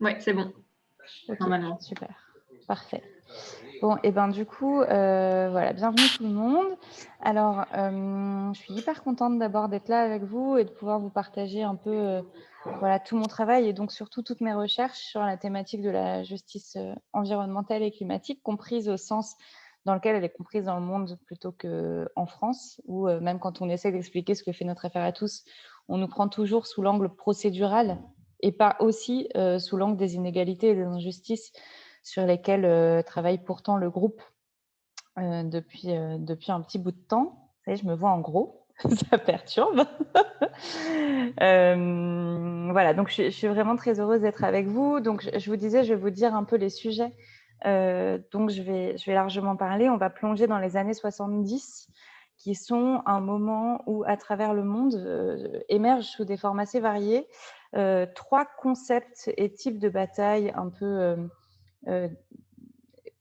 Ouais, c'est bon, Ok, normalement. super, parfait. Bon, et ben du coup, voilà, bienvenue tout le monde. Alors, je suis hyper contente d'abord d'être là avec vous et de pouvoir vous partager un peu, voilà, tout mon travail et donc surtout toutes mes recherches sur la thématique de la justice environnementale et climatique, comprise au sens dans lequel elle est comprise dans le monde plutôt qu'en France, où même quand on essaie d'expliquer ce que fait notre affaire à tous, on nous prend toujours sous l'angle procédural et pas aussi sous l'angle des inégalités et des injustices sur lesquelles travaille pourtant le groupe depuis un petit bout de temps. Ça y est, je me vois en gros, ça perturbe. Voilà, donc je suis vraiment très heureuse d'être avec vous. Donc je vous disais, je vais vous dire un peu les sujets dont je vais largement parler. On va plonger dans les années 70, qui sont un moment où, à travers le monde, émergent sous des formes assez variées trois concepts et types de batailles un peu euh,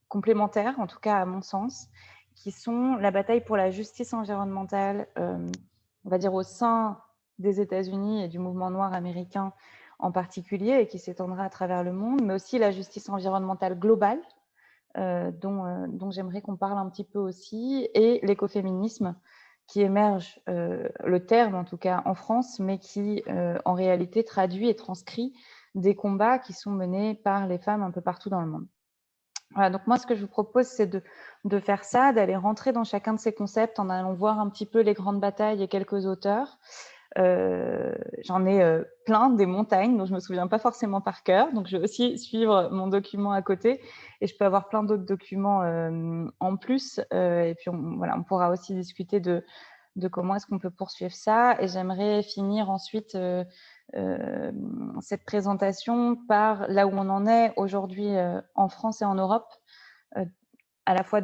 complémentaires, en tout cas à mon sens, qui sont la bataille pour la justice environnementale, on va dire au sein des États-Unis et du mouvement noir américain en particulier, et qui s'étendra à travers le monde, mais aussi la justice environnementale globale, dont j'aimerais qu'on parle un petit peu aussi, et l'écoféminisme, qui émerge, le terme en tout cas en France, mais qui en réalité traduit et transcrit des combats qui sont menés par les femmes un peu partout dans le monde. Voilà, donc moi, ce que je vous propose, c'est de faire ça, d'aller rentrer dans chacun de ces concepts en allant voir un petit peu les grandes batailles et quelques auteurs. J'en ai plein, des montagnes, dont je ne me souviens pas forcément par cœur. Donc, je vais aussi suivre mon document à côté. Et je peux avoir plein d'autres documents en plus. Et puis, voilà, on pourra aussi discuter de comment est-ce qu'on peut poursuivre ça. Et j'aimerais finir ensuite cette présentation par là où on en est aujourd'hui en France et en Europe, euh, à la fois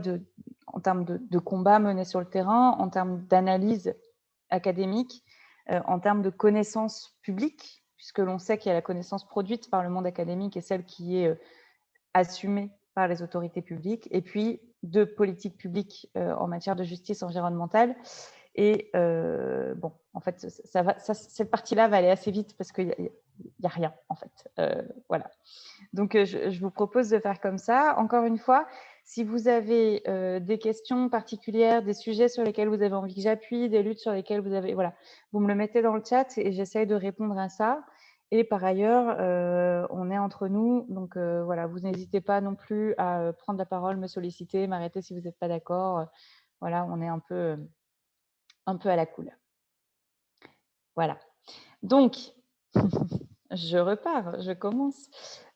en termes de combats menés sur le terrain, en termes d'analyse académique, en termes de connaissances publiques, puisque l'on sait qu'il y a la connaissance produite par le monde académique et celle qui est assumée par les autorités publiques, et puis de politique publique en matière de justice environnementale. Et bon, en fait, cette partie-là va aller assez vite parce qu'il n'y a rien, en fait. Voilà. Donc, je vous propose de faire comme ça. Encore une fois, si vous avez des questions particulières, des sujets sur lesquels vous avez envie que j'appuie, des luttes sur lesquelles vous avez... Voilà, vous me le mettez dans le chat et j'essaye de répondre à ça. Et par ailleurs, on est entre nous. Donc, voilà, vous n'hésitez pas non plus à prendre la parole, me solliciter, m'arrêter si vous n'êtes pas d'accord. Voilà, on est un peu à la cool. Voilà. Donc, je repars, je commence.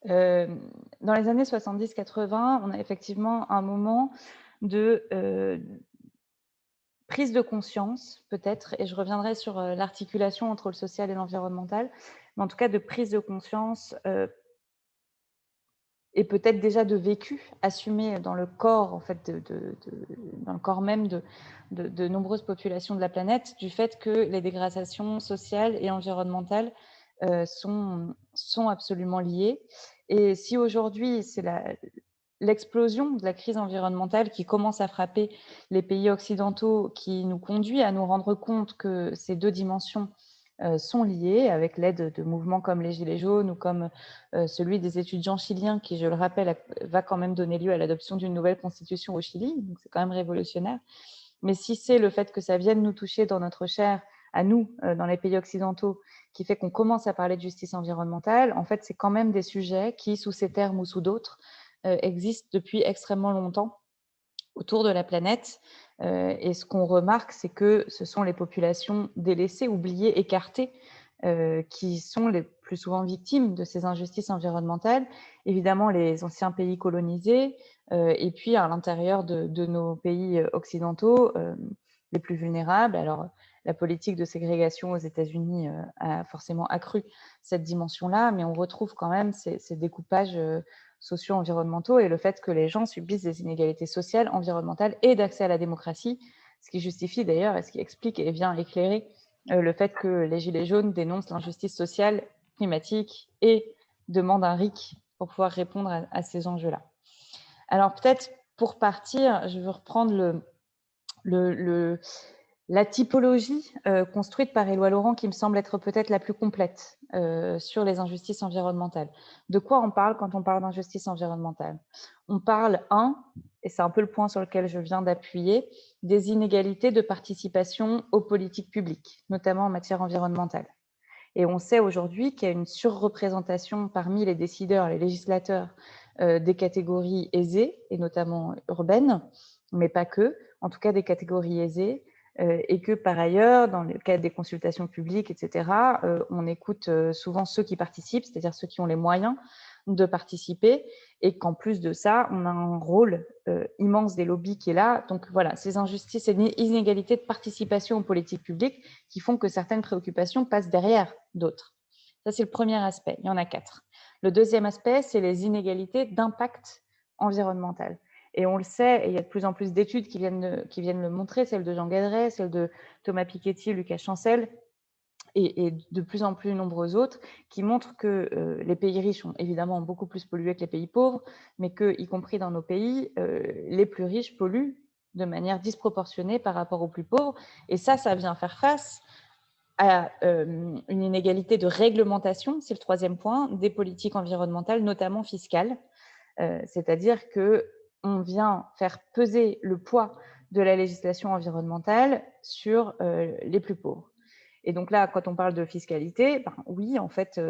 Dans les années 70-80, on a effectivement un moment de prise de conscience, peut-être, et je reviendrai sur l'articulation entre le social et l'environnemental, mais en tout cas de prise de conscience et peut-être déjà de vécu assumé dans le corps, en fait, dans le corps même de nombreuses populations de la planète, du fait que les dégradations sociales et environnementales sont absolument liées. Et si aujourd'hui, c'est l'explosion de la crise environnementale qui commence à frapper les pays occidentaux, qui nous conduit à nous rendre compte que ces deux dimensions sont liées, avec l'aide de mouvements comme les Gilets jaunes ou comme celui des étudiants chiliens qui, je le rappelle, va quand même donner lieu à l'adoption d'une nouvelle constitution au Chili, donc c'est quand même révolutionnaire. Mais si c'est le fait que ça vienne nous toucher dans notre chair, à nous, dans les pays occidentaux, qui fait qu'on commence à parler de justice environnementale, en fait, c'est quand même des sujets qui, sous ces termes ou sous d'autres, existent depuis extrêmement longtemps autour de la planète. Et ce qu'on remarque, c'est que ce sont les populations délaissées, oubliées, écartées, qui sont les plus souvent victimes de ces injustices environnementales. Évidemment, les anciens pays colonisés, et puis à l'intérieur de nos pays occidentaux, les plus vulnérables. Alors, la politique de ségrégation aux États-Unis a forcément accru cette dimension-là, mais on retrouve quand même ces découpages socio-environnementaux et le fait que les gens subissent des inégalités sociales, environnementales et d'accès à la démocratie, ce qui justifie d'ailleurs et ce qui explique et vient éclairer le fait que les Gilets jaunes dénoncent l'injustice sociale, climatique et demandent un RIC pour pouvoir répondre à ces enjeux-là. Alors peut-être pour partir, je veux reprendre la typologie construite par Éloi Laurent qui me semble être peut-être la plus complète sur les injustices environnementales. De quoi on parle quand on parle d'injustice environnementale? On parle, et c'est un peu le point sur lequel je viens d'appuyer, des inégalités de participation aux politiques publiques, notamment en matière environnementale. Et on sait aujourd'hui qu'il y a une surreprésentation parmi les décideurs, les législateurs, des catégories aisées, et notamment urbaines, mais pas que, en tout cas des catégories aisées, et que par ailleurs, dans le cadre des consultations publiques, etc., on écoute souvent ceux qui participent, c'est-à-dire ceux qui ont les moyens de participer, et qu'en plus de ça, on a un rôle immense des lobbies qui est là. Donc voilà, ces injustices et inégalités de participation aux politiques publiques qui font que certaines préoccupations passent derrière d'autres. Ça, c'est le premier aspect. Il y en a 4. Le deuxième aspect, c'est les inégalités d'impact environnemental. Et on le sait, et il y a de plus en plus d'études qui viennent le montrer, celle de Jean Gadret, celle de Thomas Piketty, Lucas Chancel, et de plus en plus nombreux autres, qui montrent que les pays riches ont évidemment beaucoup plus pollué que les pays pauvres, mais que, y compris dans nos pays, les plus riches polluent de manière disproportionnée par rapport aux plus pauvres. Et ça vient faire face à une inégalité de réglementation, c'est le troisième point, des politiques environnementales, notamment fiscales. C'est-à-dire qu'on vient faire peser le poids de la législation environnementale sur les plus pauvres. Et donc là, quand on parle de fiscalité, oui, en fait,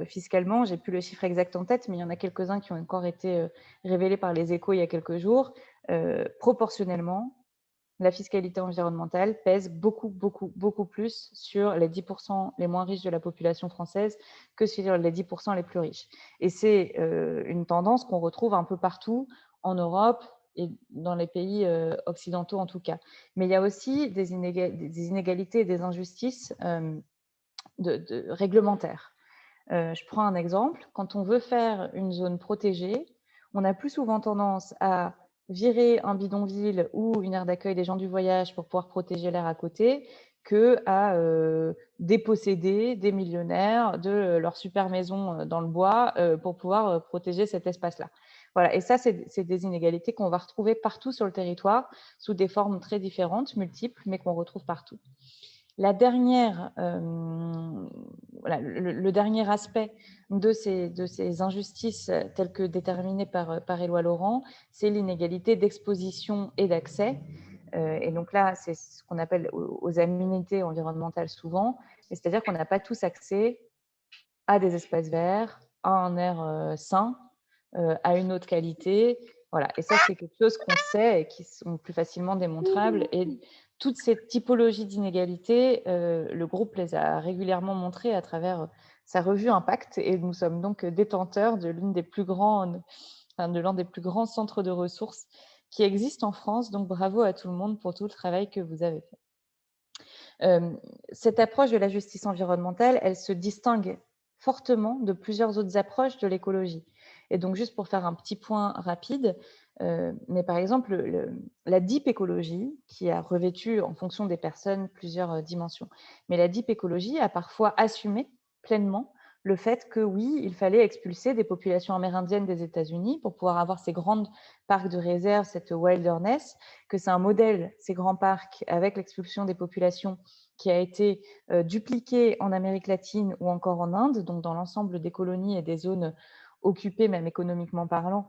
fiscalement, j'ai plus le chiffre exact en tête, mais il y en a quelques-uns qui ont encore été révélés par les Échos il y a quelques jours. Proportionnellement, la fiscalité environnementale pèse beaucoup plus sur les 10% les moins riches de la population française que sur les 10% les plus riches. Et c'est une tendance qu'on retrouve un peu partout en Europe et dans les pays occidentaux en tout cas. Mais il y a aussi des inégalités et des injustices réglementaires. Je prends un exemple. Quand on veut faire une zone protégée, on a plus souvent tendance à virer un bidonville ou une aire d'accueil des gens du voyage pour pouvoir protéger l'air à côté qu'à déposséder des millionnaires de leur super maison dans le bois pour pouvoir protéger cet espace-là. Voilà. Et ça, c'est des inégalités qu'on va retrouver partout sur le territoire sous des formes très différentes, multiples, mais qu'on retrouve partout. La dernière, voilà, le dernier aspect de ces injustices telles que déterminées par Éloi Laurent, c'est l'inégalité d'exposition et d'accès. Et donc là, c'est ce qu'on appelle aux aménités environnementales souvent, c'est-à-dire qu'on n'a pas tous accès à des espaces verts, à un air sain, à une haute qualité. Voilà. Et ça, c'est quelque chose qu'on sait et qui sont plus facilement démontrables. Et toutes ces typologies d'inégalités, le groupe les a régulièrement montrées à travers sa revue Impact. Et nous sommes donc détenteurs de l'un des plus grands centres de ressources qui existent en France. Donc, bravo à tout le monde pour tout le travail que vous avez fait. Cette approche de la justice environnementale, elle se distingue fortement de plusieurs autres approches de l'écologie. Et donc, juste pour faire un petit point rapide, mais par exemple, la deep écologie, qui a revêtu en fonction des personnes plusieurs dimensions, mais la deep écologie a parfois assumé pleinement le fait que oui, il fallait expulser des populations amérindiennes des États-Unis pour pouvoir avoir ces grands parcs de réserve, cette wilderness, que c'est un modèle, ces grands parcs, avec l'expulsion des populations qui a été dupliqué en Amérique latine ou encore en Inde, donc dans l'ensemble des colonies et des zones occupées, même économiquement parlant,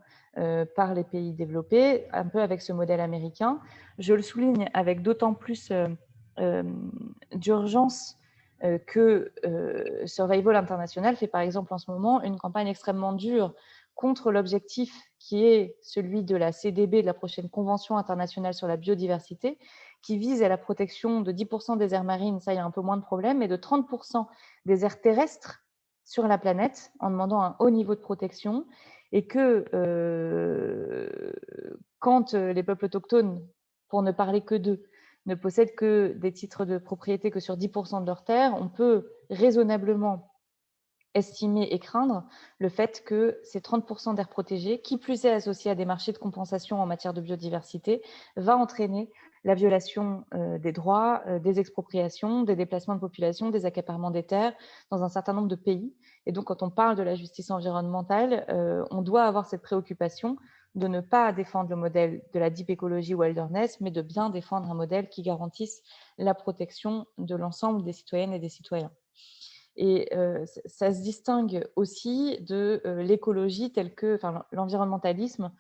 par les pays développés, un peu avec ce modèle américain. Je le souligne avec d'autant plus d'urgence que Survival International fait par exemple en ce moment une campagne extrêmement dure contre l'objectif qui est celui de la CDB, de la prochaine Convention internationale sur la biodiversité, qui vise à la protection de 10% des aires marines, ça il y a un peu moins de problèmes, et de 30% des aires terrestres sur la planète, en demandant un haut niveau de protection, et que quand les peuples autochtones, pour ne parler que d'eux, ne possèdent que des titres de propriété que sur 10% de leurs terres, on peut raisonnablement estimer et craindre le fait que ces 30% d'aires protégées, qui plus est associé à des marchés de compensation en matière de biodiversité, va entraîner la violation des droits, des expropriations, des déplacements de population, des accaparements des terres dans un certain nombre de pays. Et donc, quand on parle de la justice environnementale, on doit avoir cette préoccupation de ne pas défendre le modèle de la deep ecology wilderness, mais de bien défendre un modèle qui garantisse la protection de l'ensemble des citoyennes et des citoyens. Et ça se distingue aussi de l'écologie telle que, enfin, l'environnementalisme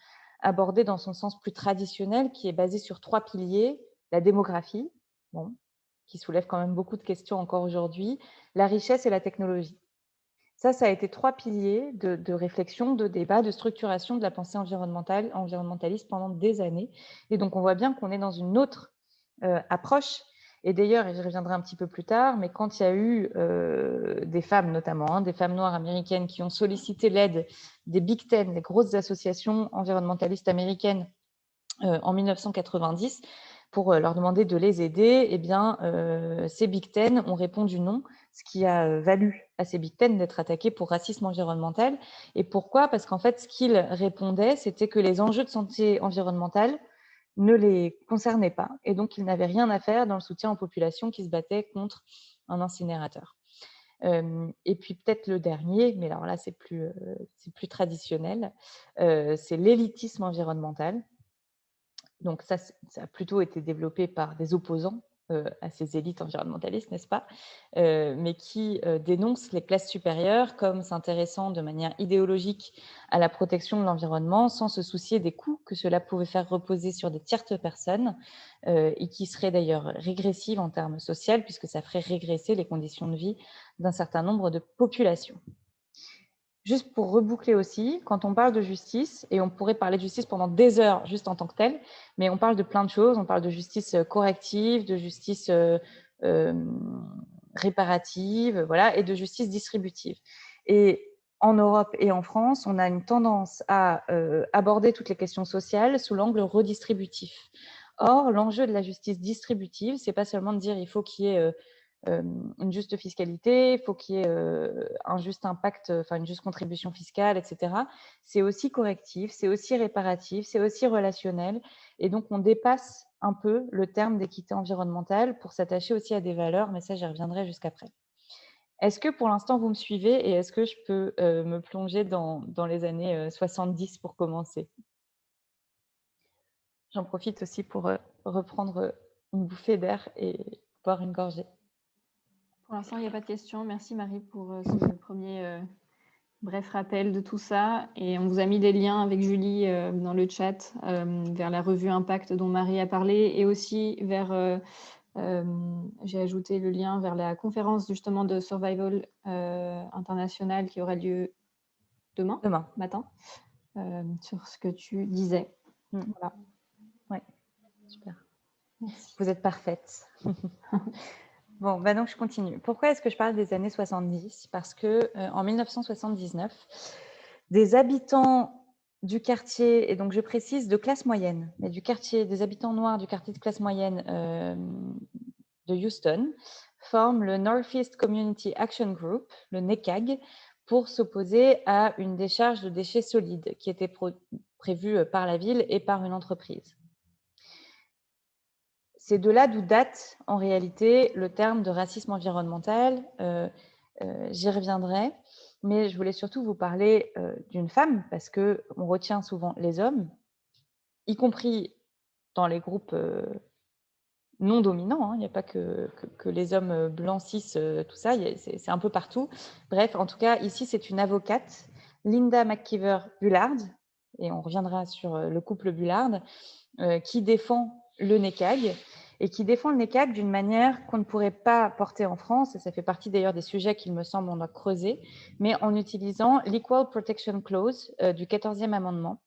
abordé dans son sens plus traditionnel, qui est basé sur 3 piliers: la démographie, bon, qui soulève quand même beaucoup de questions encore aujourd'hui, la richesse et la technologie. Ça a été 3 piliers de réflexion, de débat, de structuration de la pensée environnementaliste pendant des années. Et donc, on voit bien qu'on est dans une autre approche. Et d'ailleurs, et je reviendrai un petit peu plus tard, mais quand il y a eu des femmes notamment, des femmes noires américaines qui ont sollicité l'aide des Big Ten, des grosses associations environnementalistes américaines en 1990, pour leur demander de les aider, eh bien, ces Big Ten ont répondu non, ce qui a valu à ces Big Ten d'être attaqués pour racisme environnemental. Et pourquoi? Parce qu'en fait, ce qu'ils répondaient, c'était que les enjeux de santé environnementale ne les concernaient pas, et donc ils n'avaient rien à faire dans le soutien aux populations qui se battaient contre un incinérateur. Et puis peut-être le dernier, mais alors là, c'est plus traditionnel, c'est l'élitisme environnemental. Donc ça a plutôt été développé par des opposants à ces élites environnementalistes, n'est-ce pas? Mais qui dénoncent les classes supérieures comme s'intéressant de manière idéologique à la protection de l'environnement sans se soucier des coûts que cela pouvait faire reposer sur des tierces personnes et qui seraient d'ailleurs régressives en termes sociaux puisque ça ferait régresser les conditions de vie d'un certain nombre de populations. Juste pour reboucler aussi, quand on parle de justice, et on pourrait parler de justice pendant des heures juste en tant que telle, mais on parle de plein de choses, on parle de justice corrective, de justice réparative, voilà, et de justice distributive. Et en Europe et en France, on a une tendance à aborder toutes les questions sociales sous l'angle redistributif. Or, l'enjeu de la justice distributive, c'est pas seulement de dire il faut qu'il y ait une juste fiscalité, il faut qu'il y ait un juste impact, enfin une juste contribution fiscale, etc. C'est aussi correctif, c'est aussi réparatif, c'est aussi relationnel. Et donc, on dépasse un peu le terme d'équité environnementale pour s'attacher aussi à des valeurs, mais ça, j'y reviendrai jusqu'après. Est-ce que pour l'instant, vous me suivez et est-ce que je peux me plonger dans les années 70 pour commencer? J'en profite aussi pour reprendre une bouffée d'air et boire une gorgée. Pour l'instant, il n'y a pas de questions. Merci Marie pour ce premier bref rappel de tout ça. Et on vous a mis des liens avec Julie dans le chat vers la revue Impact dont Marie a parlé et aussi vers, j'ai ajouté le lien vers la conférence justement de Survival International qui aura lieu demain matin sur ce que tu disais. Voilà. Oui, super. Merci. Vous êtes parfaite. Bon, bah donc je continue. Pourquoi est-ce que je parle des années 70? Parce que en 1979, des habitants du quartier, et donc je précise de classe moyenne, mais du quartier, des habitants noirs du quartier de classe moyenne de Houston, forment le Northeast Community Action Group, le NECAG, pour s'opposer à une décharge de déchets solides qui était prévue par la ville et par une entreprise. C'est de là d'où date en réalité le terme de racisme environnemental. J'y reviendrai, mais je voulais surtout vous parler d'une femme parce qu'on retient souvent les hommes, y compris dans les groupes non dominants. Il n'y a pas que les hommes blancs, cis, tout ça, c'est un peu partout. Bref, en tout cas, ici, c'est une avocate, Linda McKeever Bullard, et on reviendra sur le couple Bullard, qui défend le NECAG et qui défend le NECAG d'une manière qu'on ne pourrait pas porter en France, et ça fait partie d'ailleurs des sujets qu'il me semble on doit creuser, mais en utilisant l'Equal Protection Clause du 14e amendement,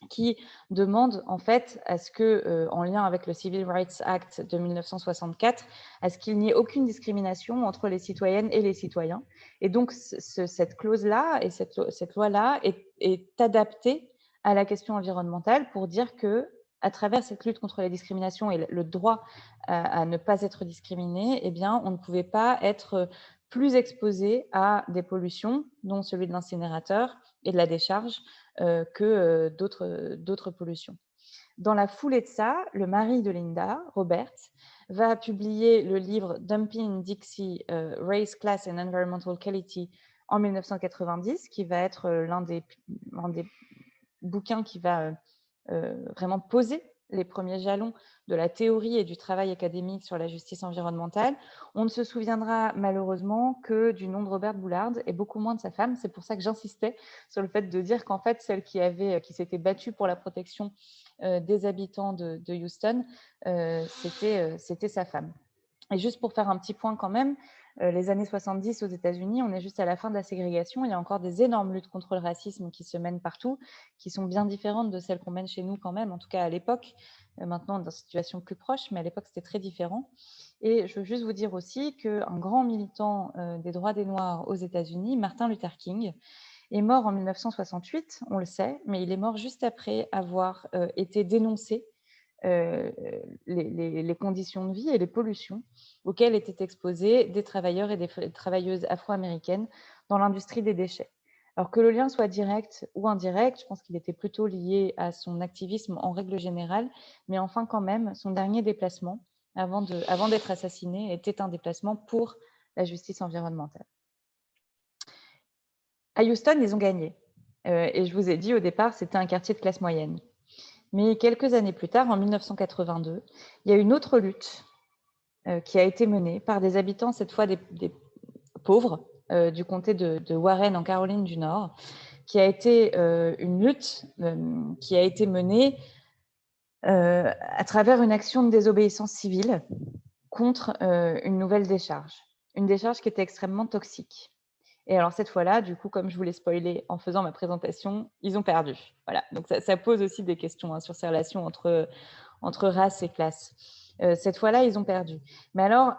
qui demande en fait à ce que, en lien avec le Civil Rights Act de 1964, à ce qu'il n'y ait aucune discrimination entre les citoyennes et les citoyens. Et donc cette clause-là et cette loi-là est adaptée à la question environnementale pour dire que, à travers cette lutte contre les discriminations et le droit à ne pas être discriminé, eh bien, on ne pouvait pas être plus exposé à des pollutions, dont celui de l'incinérateur et de la décharge, que d'autres pollutions. Dans la foulée de ça, le mari de Linda, Robert, va publier le livre Dumping Dixie, Race, Class and Environmental Quality en 1990, qui va être l'un des bouquin qui va vraiment poser les premiers jalons de la théorie et du travail académique sur la justice environnementale. On ne se souviendra malheureusement que du nom de Robert Boulard et beaucoup moins de sa femme. C'est pour ça que j'insistais sur le fait de dire qu'en fait, celle qui s'était battue pour la protection des habitants de Houston, c'était sa femme. Et juste pour faire un petit point quand même, les années 70 aux États-Unis, on est juste à la fin de la ségrégation. Il y a encore des énormes luttes contre le racisme qui se mènent partout, qui sont bien différentes de celles qu'on mène chez nous quand même, en tout cas à l'époque. Maintenant, dans une situation plus proche, mais à l'époque, c'était très différent. Et je veux juste vous dire aussi qu'un grand militant des droits des Noirs aux États-Unis, Martin Luther King, est mort en 1968, on le sait, mais il est mort juste après avoir été dénoncé les conditions de vie et les pollutions auxquelles étaient exposés des travailleurs et des travailleuses afro-américaines dans l'industrie des déchets. Alors que le lien soit direct ou indirect, je pense qu'il était plutôt lié à son activisme en règle générale, mais enfin quand même, son dernier déplacement, avant d'être assassiné, était un déplacement pour la justice environnementale. À Houston, ils ont gagné. Et je vous ai dit au départ, c'était un quartier de classe moyenne. Mais quelques années plus tard, en 1982, il y a une autre lutte qui a été menée par des habitants, cette fois des pauvres, du comté de Warren en Caroline du Nord, qui a été une lutte qui a été menée à travers une action de désobéissance civile contre une nouvelle décharge. Une décharge qui était extrêmement toxique. Et alors cette fois-là, du coup, comme je vous l'ai spoilé en faisant ma présentation, ils ont perdu. Voilà. Donc ça pose aussi des questions sur ces relations entre race et classe. Cette fois-là, ils ont perdu. Mais alors,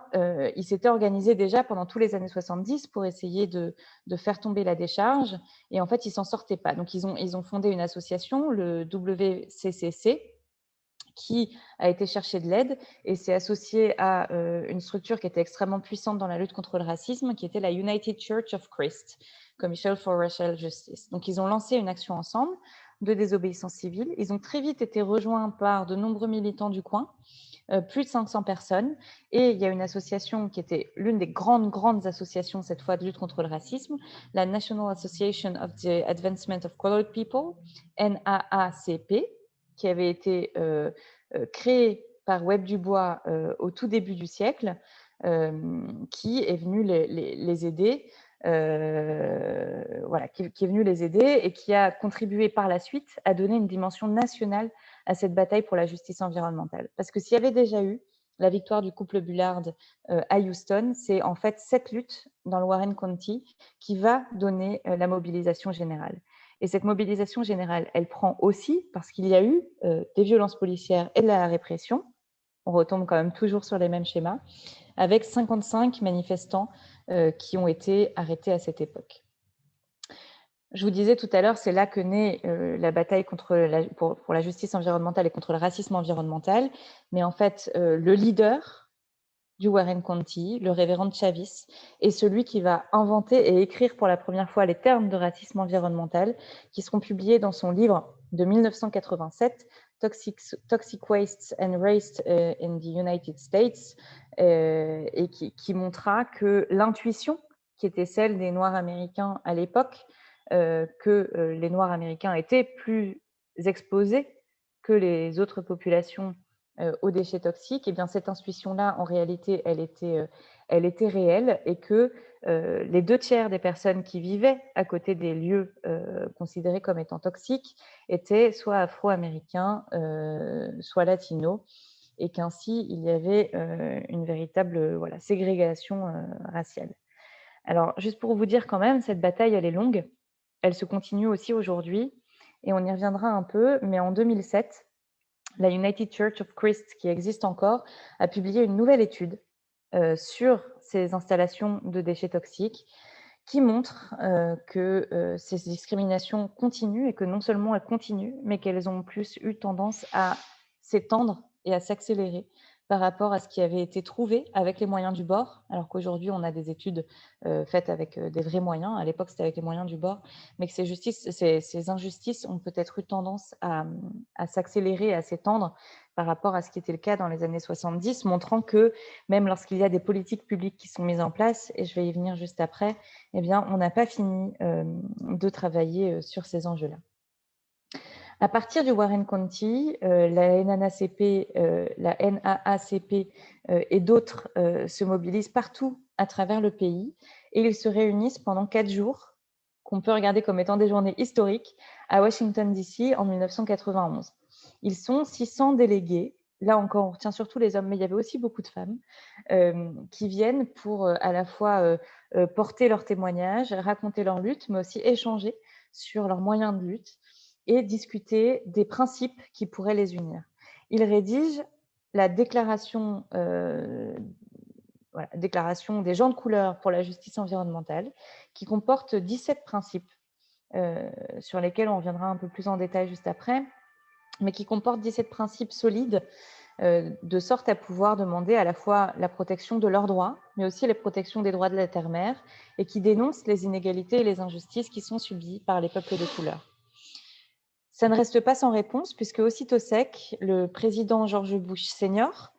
ils s'étaient organisés déjà pendant tous les années 70 pour essayer de faire tomber la décharge. Et en fait, ils ne s'en sortaient pas. Donc, ils ont fondé une association, le WCCC, qui a été chercher de l'aide et s'est associé à une structure qui était extrêmement puissante dans la lutte contre le racisme, qui était la United Church of Christ, Commission for Racial Justice. Donc, ils ont lancé une action ensemble de désobéissance civile. Ils ont très vite été rejoints par de nombreux militants du coin, plus de 500 personnes. Et il y a une association qui était l'une des grandes associations, cette fois, de lutte contre le racisme, la National Association of the Advancement of Colored People, NAACP, qui avait été créée par Webb Dubois au tout début du siècle, qui est venu les aider. Voilà, qui est venu les aider et qui a contribué par la suite à donner une dimension nationale à cette bataille pour la justice environnementale. Parce que s'il y avait déjà eu la victoire du couple Bullard à Houston, c'est en fait cette lutte dans le Warren County qui va donner la mobilisation générale. Et cette mobilisation générale, elle prend aussi parce qu'il y a eu des violences policières et de la répression. On retombe quand même toujours sur les mêmes schémas, avec 55 manifestants qui ont été arrêtés à cette époque. Je vous disais tout à l'heure, c'est là que naît la bataille pour la justice environnementale et contre le racisme environnemental. Mais en fait, le leader du Warren County, le révérend Chavis, est celui qui va inventer et écrire pour la première fois les termes de racisme environnemental qui seront publiés dans son livre de 1987, Toxic Wastes and Race in the United States, et qui montra que l'intuition qui était celle des Noirs américains à l'époque, que les Noirs américains étaient plus exposés que les autres populations aux déchets toxiques, et bien cette intuition-là, en réalité, elle était réelle et que les 2/3 des personnes qui vivaient à côté des lieux considérés comme étant toxiques étaient soit afro-américains, soit latinos, et qu'ainsi, il y avait une véritable ségrégation raciale. Alors, juste pour vous dire quand même, cette bataille, elle est longue. Elle se continue aussi aujourd'hui, et on y reviendra un peu, mais en 2007, la United Church of Christ, qui existe encore, a publié une nouvelle étude sur ces installations de déchets toxiques qui montre que ces discriminations continuent et que non seulement elles continuent, mais qu'elles ont plus eu tendance à s'étendre et à s'accélérer par rapport à ce qui avait été trouvé avec les moyens du bord, alors qu'aujourd'hui, on a des études faites avec des vrais moyens. À l'époque, c'était avec les moyens du bord, mais que ces injustices ont peut-être eu tendance à s'accélérer, à s'étendre par rapport à ce qui était le cas dans les années 70, montrant que même lorsqu'il y a des politiques publiques qui sont mises en place, et je vais y venir juste après, eh bien, on n'a pas fini de travailler sur ces enjeux-là. À partir du Warren County, la NAACP, et d'autres se mobilisent partout à travers le pays et ils se réunissent pendant 4 jours, qu'on peut regarder comme étant des journées historiques, à Washington, D.C. en 1991. Ils sont 600 délégués, là encore on retient surtout les hommes, mais il y avait aussi beaucoup de femmes, qui viennent pour à la fois porter leurs témoignages, raconter leur lutte, mais aussi échanger sur leurs moyens de lutte et discuter des principes qui pourraient les unir. Ils rédigent la déclaration, déclaration des gens de couleur pour la justice environnementale, qui comporte 17 principes, sur lesquels on reviendra un peu plus en détail juste après, mais qui comporte 17 principes solides, de sorte à pouvoir demander à la fois la protection de leurs droits, mais aussi la protection des droits de la terre-mère, et qui dénoncent les inégalités et les injustices qui sont subies par les peuples de couleur. Ça ne reste pas sans réponse, puisque aussitôt sec, le président George Bush Senior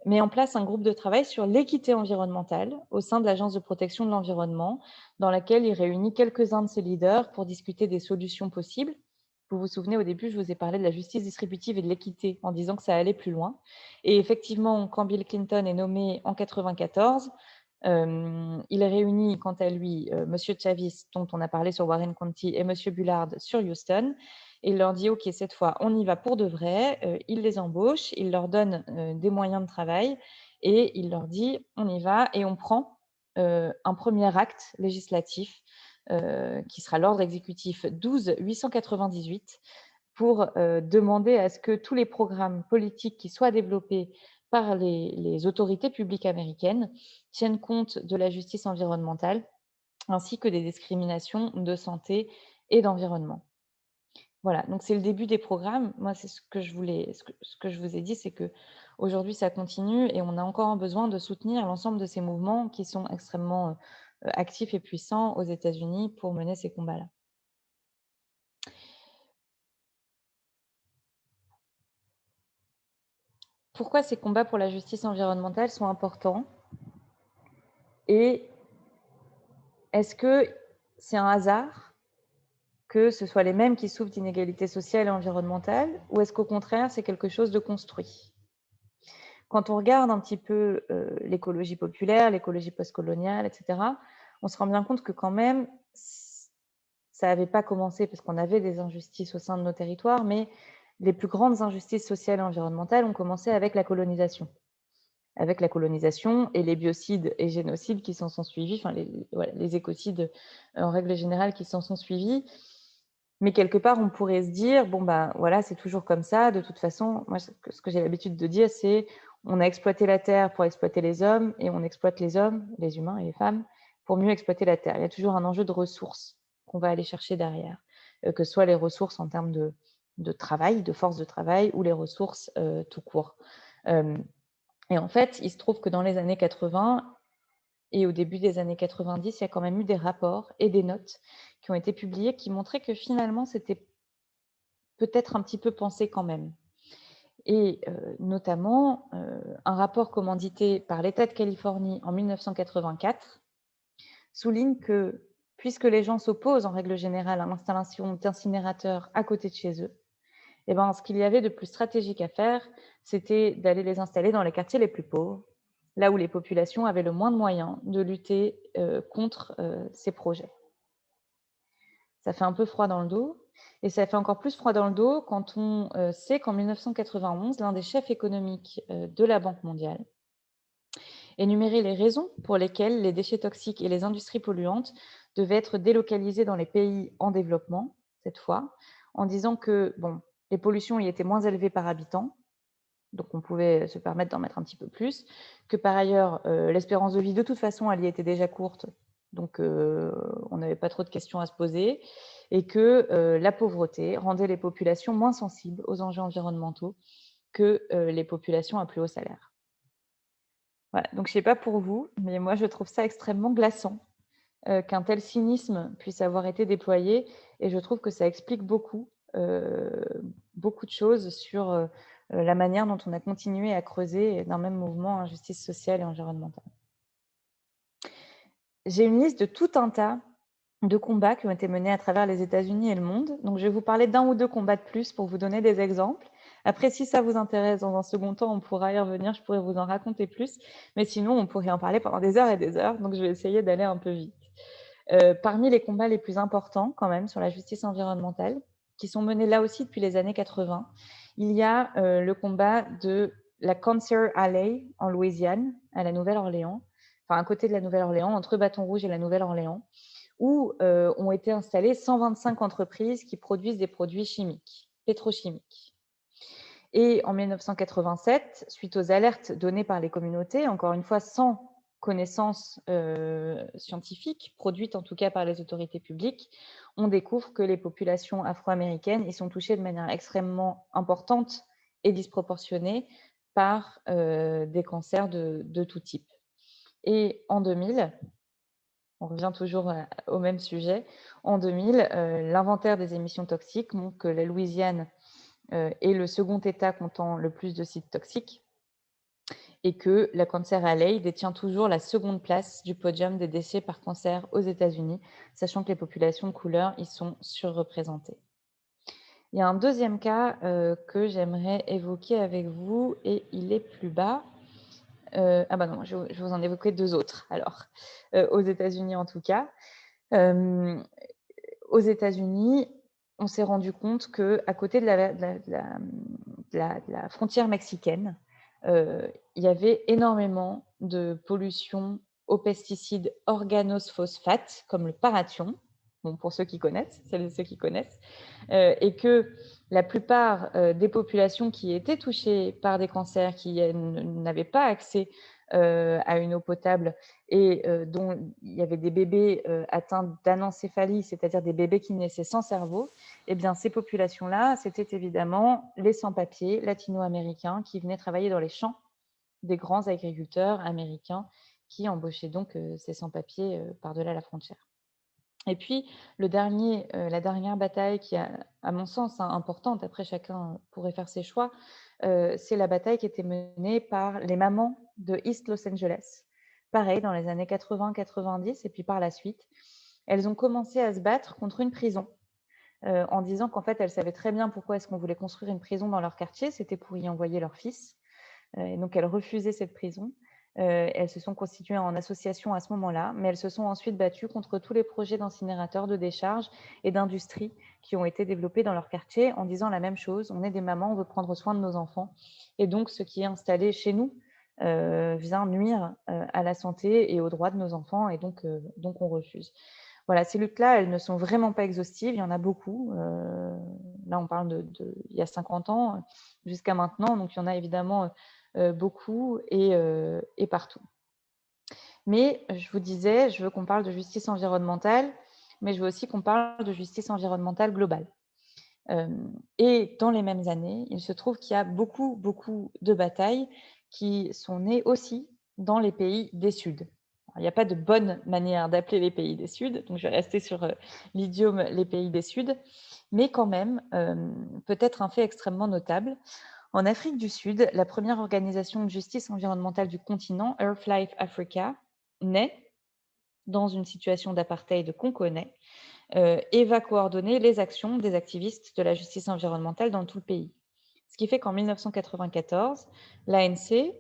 met en place un groupe de travail sur l'équité environnementale au sein de l'Agence de protection de l'environnement, dans laquelle il réunit quelques-uns de ses leaders pour discuter des solutions possibles. Vous vous souvenez, au début, je vous ai parlé de la justice distributive et de l'équité en disant que ça allait plus loin. Et effectivement, quand Bill Clinton est nommé en 1994, il réunit, quant à lui, M. Chavis, dont on a parlé sur Warren County, et M. Bullard sur Houston. Et il leur dit, OK, cette fois, on y va pour de vrai. Il les embauche, il leur donne des moyens de travail et il leur dit, on y va et on prend un premier acte législatif qui sera l'ordre exécutif 12-898 pour demander à ce que tous les programmes politiques qui soient développés par les autorités publiques américaines tiennent compte de la justice environnementale ainsi que des discriminations de santé et d'environnement. Voilà, donc c'est le début des programmes. Moi, c'est ce que je vous ai dit, c'est qu'aujourd'hui, ça continue et on a encore besoin de soutenir l'ensemble de ces mouvements qui sont extrêmement actifs et puissants aux États-Unis pour mener ces combats-là. Pourquoi ces combats pour la justice environnementale sont importants? Et est-ce que c'est un hasard que ce soit les mêmes qui souffrent d'inégalités sociales et environnementales, ou est-ce qu'au contraire, c'est quelque chose de construit? Quand on regarde un petit peu l'écologie populaire, l'écologie postcoloniale, etc., on se rend bien compte que quand même, ça n'avait pas commencé parce qu'on avait des injustices au sein de nos territoires, mais les plus grandes injustices sociales et environnementales ont commencé avec la colonisation. Avec la colonisation et les biocides et génocides qui s'en sont suivis, enfin les écocides en règle générale qui s'en sont suivis. Mais quelque part, on pourrait se dire, bon, ben voilà, c'est toujours comme ça. De toute façon, moi, ce que j'ai l'habitude de dire, c'est on a exploité la terre pour exploiter les hommes et on exploite les hommes, les humains et les femmes, pour mieux exploiter la terre. Il y a toujours un enjeu de ressources qu'on va aller chercher derrière, que ce soit les ressources en termes de travail, de force de travail, ou les ressources tout court. Et en fait, il se trouve que dans les années 80 et au début des années 90, il y a quand même eu des rapports et des notes qui ont été publiées qui montraient que finalement, c'était peut-être un petit peu pensé quand même. Et notamment, un rapport commandité par l'État de Californie en 1984 souligne que, puisque les gens s'opposent en règle générale à l'installation d'incinérateurs à côté de chez eux, eh ben, ce qu'il y avait de plus stratégique à faire, c'était d'aller les installer dans les quartiers les plus pauvres, là où les populations avaient le moins de moyens de lutter contre ces projets. Ça fait un peu froid dans le dos, et ça fait encore plus froid dans le dos quand on sait qu'en 1991, l'un des chefs économiques de la Banque mondiale énumérait les raisons pour lesquelles les déchets toxiques et les industries polluantes devaient être délocalisés dans les pays en développement, cette fois, en disant que bon, les pollutions y étaient moins élevées par habitant, donc on pouvait se permettre d'en mettre un petit peu plus, que par ailleurs, l'espérance de vie, de toute façon, elle y était déjà courte, donc on n'avait pas trop de questions à se poser, et que la pauvreté rendait les populations moins sensibles aux enjeux environnementaux que les populations à plus haut salaire. Voilà, donc je ne sais pas pour vous, mais moi je trouve ça extrêmement glaçant qu'un tel cynisme puisse avoir été déployé, et je trouve que ça explique beaucoup de choses sur la manière dont on a continué à creuser d'un même mouvement injustice sociale et environnementale. J'ai une liste de tout un tas de combats qui ont été menés à travers les États-Unis et le monde. Donc, je vais vous parler d'un ou deux combats de plus pour vous donner des exemples. Après, si ça vous intéresse, dans un second temps, on pourra y revenir, je pourrais vous en raconter plus. Mais sinon, on pourrait en parler pendant des heures et des heures. Donc, je vais essayer d'aller un peu vite. Parmi les combats les plus importants, quand même, sur la justice environnementale, qui sont menés là aussi depuis les années 80, il y a le combat de la Concert Alley en Louisiane, à la Nouvelle-Orléans, enfin à côté de la Nouvelle-Orléans, entre Bâton Rouge et la Nouvelle-Orléans, où ont été installées 125 entreprises qui produisent des produits chimiques, pétrochimiques. Et en 1987, suite aux alertes données par les communautés, encore une fois sans connaissances scientifiques, produites en tout cas par les autorités publiques, on découvre que les populations afro-américaines y sont touchées de manière extrêmement importante et disproportionnée par des cancers de tout type. Et en 2000, on revient toujours au même sujet, en 2000, l'inventaire des émissions toxiques montre que la Louisiane est le second État comptant le plus de sites toxiques et que la Cancer Alley détient toujours la seconde place du podium des décès par cancer aux États-Unis, sachant que les populations de couleur y sont surreprésentées. Il y a un deuxième cas que j'aimerais évoquer avec vous et il est plus bas. Ah bah non, je vais vous en évoquer deux autres alors, aux États-Unis en tout cas. Aux États-Unis, on s'est rendu compte qu'à côté de la frontière mexicaine, il y avait énormément de pollution aux pesticides organophosphates, comme le parathion, bon, pour ceux qui connaissent, celles et ceux qui connaissent, et que la plupart des populations qui étaient touchées par des cancers, qui n'avaient pas accès à une eau potable et dont il y avait des bébés atteints d'anencéphalie, c'est-à-dire des bébés qui naissaient sans cerveau, eh bien, ces populations-là, c'était évidemment les sans-papiers latino-américains qui venaient travailler dans les champs des grands agriculteurs américains qui embauchaient donc ces sans-papiers par-delà la frontière. Et puis, la dernière bataille qui est, à mon sens, importante, après chacun pourrait faire ses choix, c'est la bataille qui était menée par les mamans de East Los Angeles. Pareil, dans les années 80-90, et puis par la suite, elles ont commencé à se battre contre une prison en disant qu'en fait, elles savaient très bien pourquoi est-ce qu'on voulait construire une prison dans leur quartier, c'était pour y envoyer leur fils. Et donc, elles refusaient cette prison. Elles se sont constituées en association à ce moment-là, mais elles se sont ensuite battues contre tous les projets d'incinérateurs, de décharges et d'industries qui ont été développés dans leur quartier en disant la même chose. On est des mamans, on veut prendre soin de nos enfants. Et donc, ce qui est installé chez nous vient nuire à la santé et aux droits de nos enfants, et donc on refuse. Voilà, ces luttes-là, elles ne sont vraiment pas exhaustives, il y en a beaucoup. Là, on parle il y a 50 ans jusqu'à maintenant, donc il y en a évidemment beaucoup et partout. Mais je vous disais, je veux qu'on parle de justice environnementale, mais je veux aussi qu'on parle de justice environnementale globale. Et dans les mêmes années, il se trouve qu'il y a beaucoup de batailles qui sont nées aussi dans les pays des Suds. Alors, il n'y a pas de bonne manière d'appeler les pays des Suds, donc je vais rester sur l'idiome les pays des Suds, mais quand même, peut-être un fait extrêmement notable. En Afrique du Sud, la première organisation de justice environnementale du continent, Earthlife Africa, naît dans une situation d'apartheid qu'on connaît et va coordonner les actions des activistes de la justice environnementale dans tout le pays. Ce qui fait qu'en 1994, l'ANC,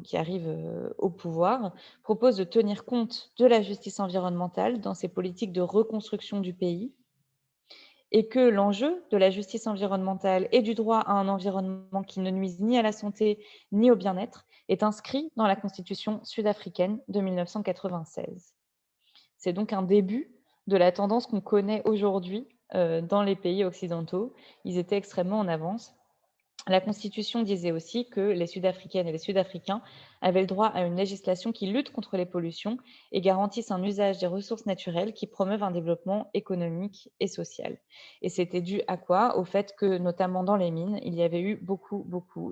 qui arrive au pouvoir, propose de tenir compte de la justice environnementale dans ses politiques de reconstruction du pays et que l'enjeu de la justice environnementale et du droit à un environnement qui ne nuise ni à la santé ni au bien-être est inscrit dans la Constitution sud-africaine de 1996. C'est donc un début de la tendance qu'on connaît aujourd'hui dans les pays occidentaux. Ils étaient extrêmement en avance. La Constitution disait aussi que les Sud-Africaines et les Sud-Africains avaient le droit à une législation qui lutte contre les pollutions et garantisse un usage des ressources naturelles qui promeuve un développement économique et social. Et c'était dû à quoi? Au fait que, notamment dans les mines, il y avait eu beaucoup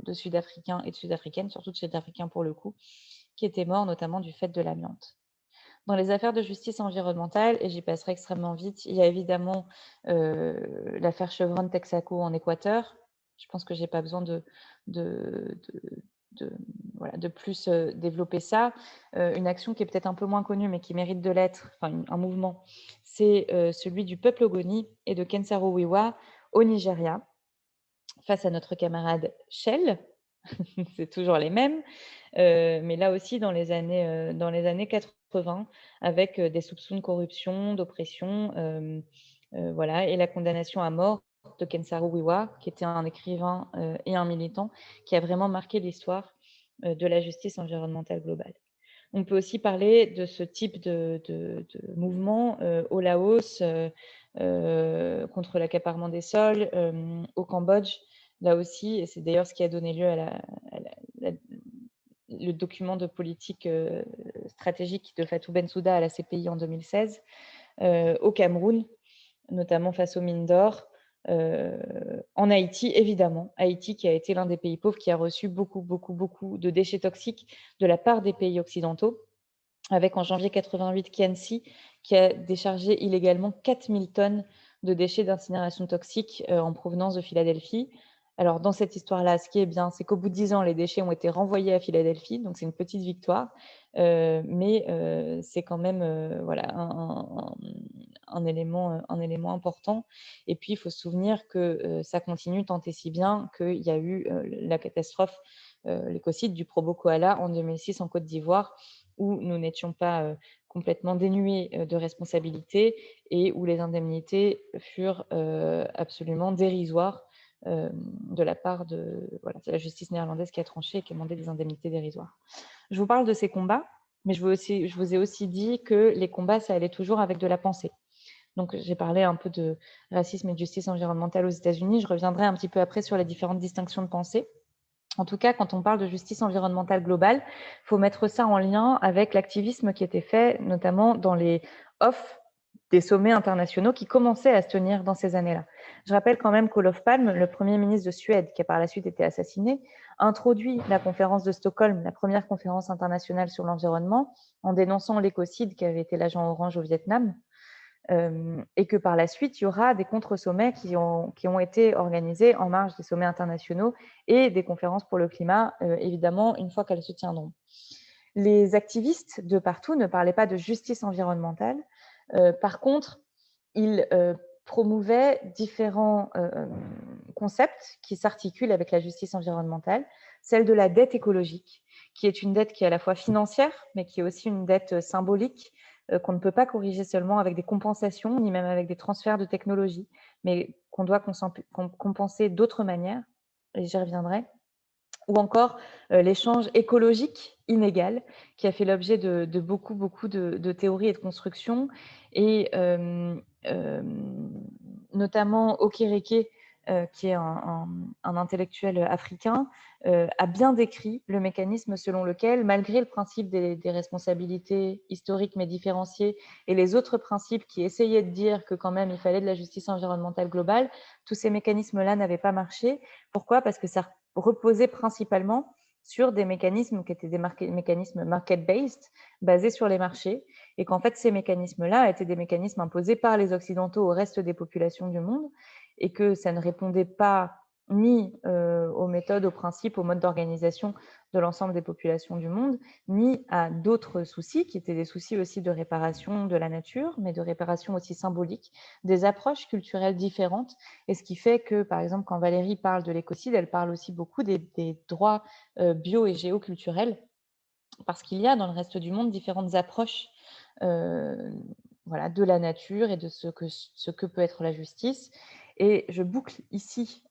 de Sud-Africains et de Sud-Africaines, surtout de Sud-Africains pour le coup, qui étaient morts notamment du fait de l'amiante. Dans les affaires de justice environnementale, et j'y passerai extrêmement vite, il y a évidemment l'affaire Chevron-Texaco en Équateur. Je pense que je n'ai pas besoin voilà, de plus développer ça. Une action qui est peut-être un peu moins connue, mais qui mérite de l'être, enfin un mouvement, c'est celui du peuple Ogoni et de Kensaro Wiwa au Nigeria, face à notre camarade Shell. C'est toujours les mêmes, mais là aussi dans les années 80, avec des soupçons de corruption, d'oppression, voilà, et la condamnation à mort de Kensaro Wiwa, qui était un écrivain et un militant, qui a vraiment marqué l'histoire de la justice environnementale globale. On peut aussi parler de ce type de mouvement au Laos, contre l'accaparement des sols, au Cambodge, là aussi, et c'est d'ailleurs ce qui a donné lieu à le document de politique stratégique de Fatou Bensouda à la CPI en 2016, au Cameroun, notamment face aux mines d'or, en Haïti, évidemment. Haïti qui a été l'un des pays pauvres qui a reçu beaucoup de déchets toxiques de la part des pays occidentaux, avec en janvier 88 Kiansi qui a déchargé illégalement 4000 tonnes de déchets d'incinération toxiques en provenance de Philadelphie. Alors, dans cette histoire-là, ce qui est bien, c'est qu'au bout de 10 ans, les déchets ont été renvoyés à Philadelphie, donc c'est une petite victoire, mais c'est quand même voilà, un élément important. Et puis, il faut se souvenir que ça continue tant et si bien qu'il y a eu la catastrophe, l'écocide du Probo Koala en 2006 en Côte d'Ivoire, où nous n'étions pas complètement dénués de responsabilité et où les indemnités furent absolument dérisoires de la part de la justice néerlandaise qui a tranché et qui a demandé des indemnités dérisoires. Je vous parle de ces combats, mais je vous ai aussi dit que les combats, ça allait toujours avec de la pensée. Donc, j'ai parlé un peu de racisme et de justice environnementale aux États-Unis. Je reviendrai un petit peu après sur les différentes distinctions de pensée. En tout cas, quand on parle de justice environnementale globale, il faut mettre ça en lien avec l'activisme qui était fait, notamment dans les offs des sommets internationaux qui commençaient à se tenir dans ces années-là. Je rappelle quand même qu'Olof Palme, le Premier ministre de Suède, qui a par la suite été assassiné, introduit la conférence de Stockholm, la première conférence internationale sur l'environnement, en dénonçant l'écocide qui avait été l'agent orange au Vietnam, et que par la suite, il y aura des contre-sommets qui ont été organisés en marge des sommets internationaux et des conférences pour le climat, évidemment, une fois qu'elles se tiendront. Les activistes de partout ne parlaient pas de justice environnementale. Par contre, ils promouvaient différents concepts qui s'articulent avec la justice environnementale, celle de la dette écologique, qui est une dette qui est à la fois financière, mais qui est aussi une dette symbolique, qu'on ne peut pas corriger seulement avec des compensations, ni même avec des transferts de technologie, mais qu'on doit compenser d'autres manières, et j'y reviendrai. Ou encore l'échange écologique inégal, qui a fait l'objet de beaucoup de théories et de constructions, et notamment Okereke, qui est un intellectuel africain, a bien décrit le mécanisme selon lequel, malgré le principe des responsabilités historiques mais différenciées et les autres principes qui essayaient de dire que quand même il fallait de la justice environnementale globale, tous ces mécanismes-là n'avaient pas marché. Pourquoi ? Parce que ça reposait principalement sur des mécanismes qui étaient des mécanismes market-based, basés sur les marchés, et qu'en fait, ces mécanismes-là étaient des mécanismes imposés par les Occidentaux au reste des populations du monde, et que ça ne répondait pas ni aux méthodes, aux principes, aux modes d'organisation de l'ensemble des populations du monde, ni à d'autres soucis, qui étaient des soucis aussi de réparation de la nature, mais de réparation aussi symbolique, des approches culturelles différentes. Et ce qui fait que, par exemple, quand Valérie parle de l'écocide, elle parle aussi beaucoup des droits bio et géoculturels, parce qu'il y a dans le reste du monde différentes approches voilà, de la nature et de ce que peut être la justice. Et je boucle ici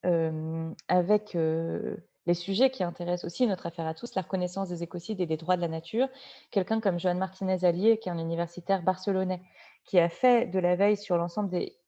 avec les sujets qui intéressent aussi notre affaire à tous, la reconnaissance des écocides et des droits de la nature. Quelqu'un comme Joan Martinez-Allier, qui est un universitaire barcelonais, qui a fait de la veille sur l'ensemble des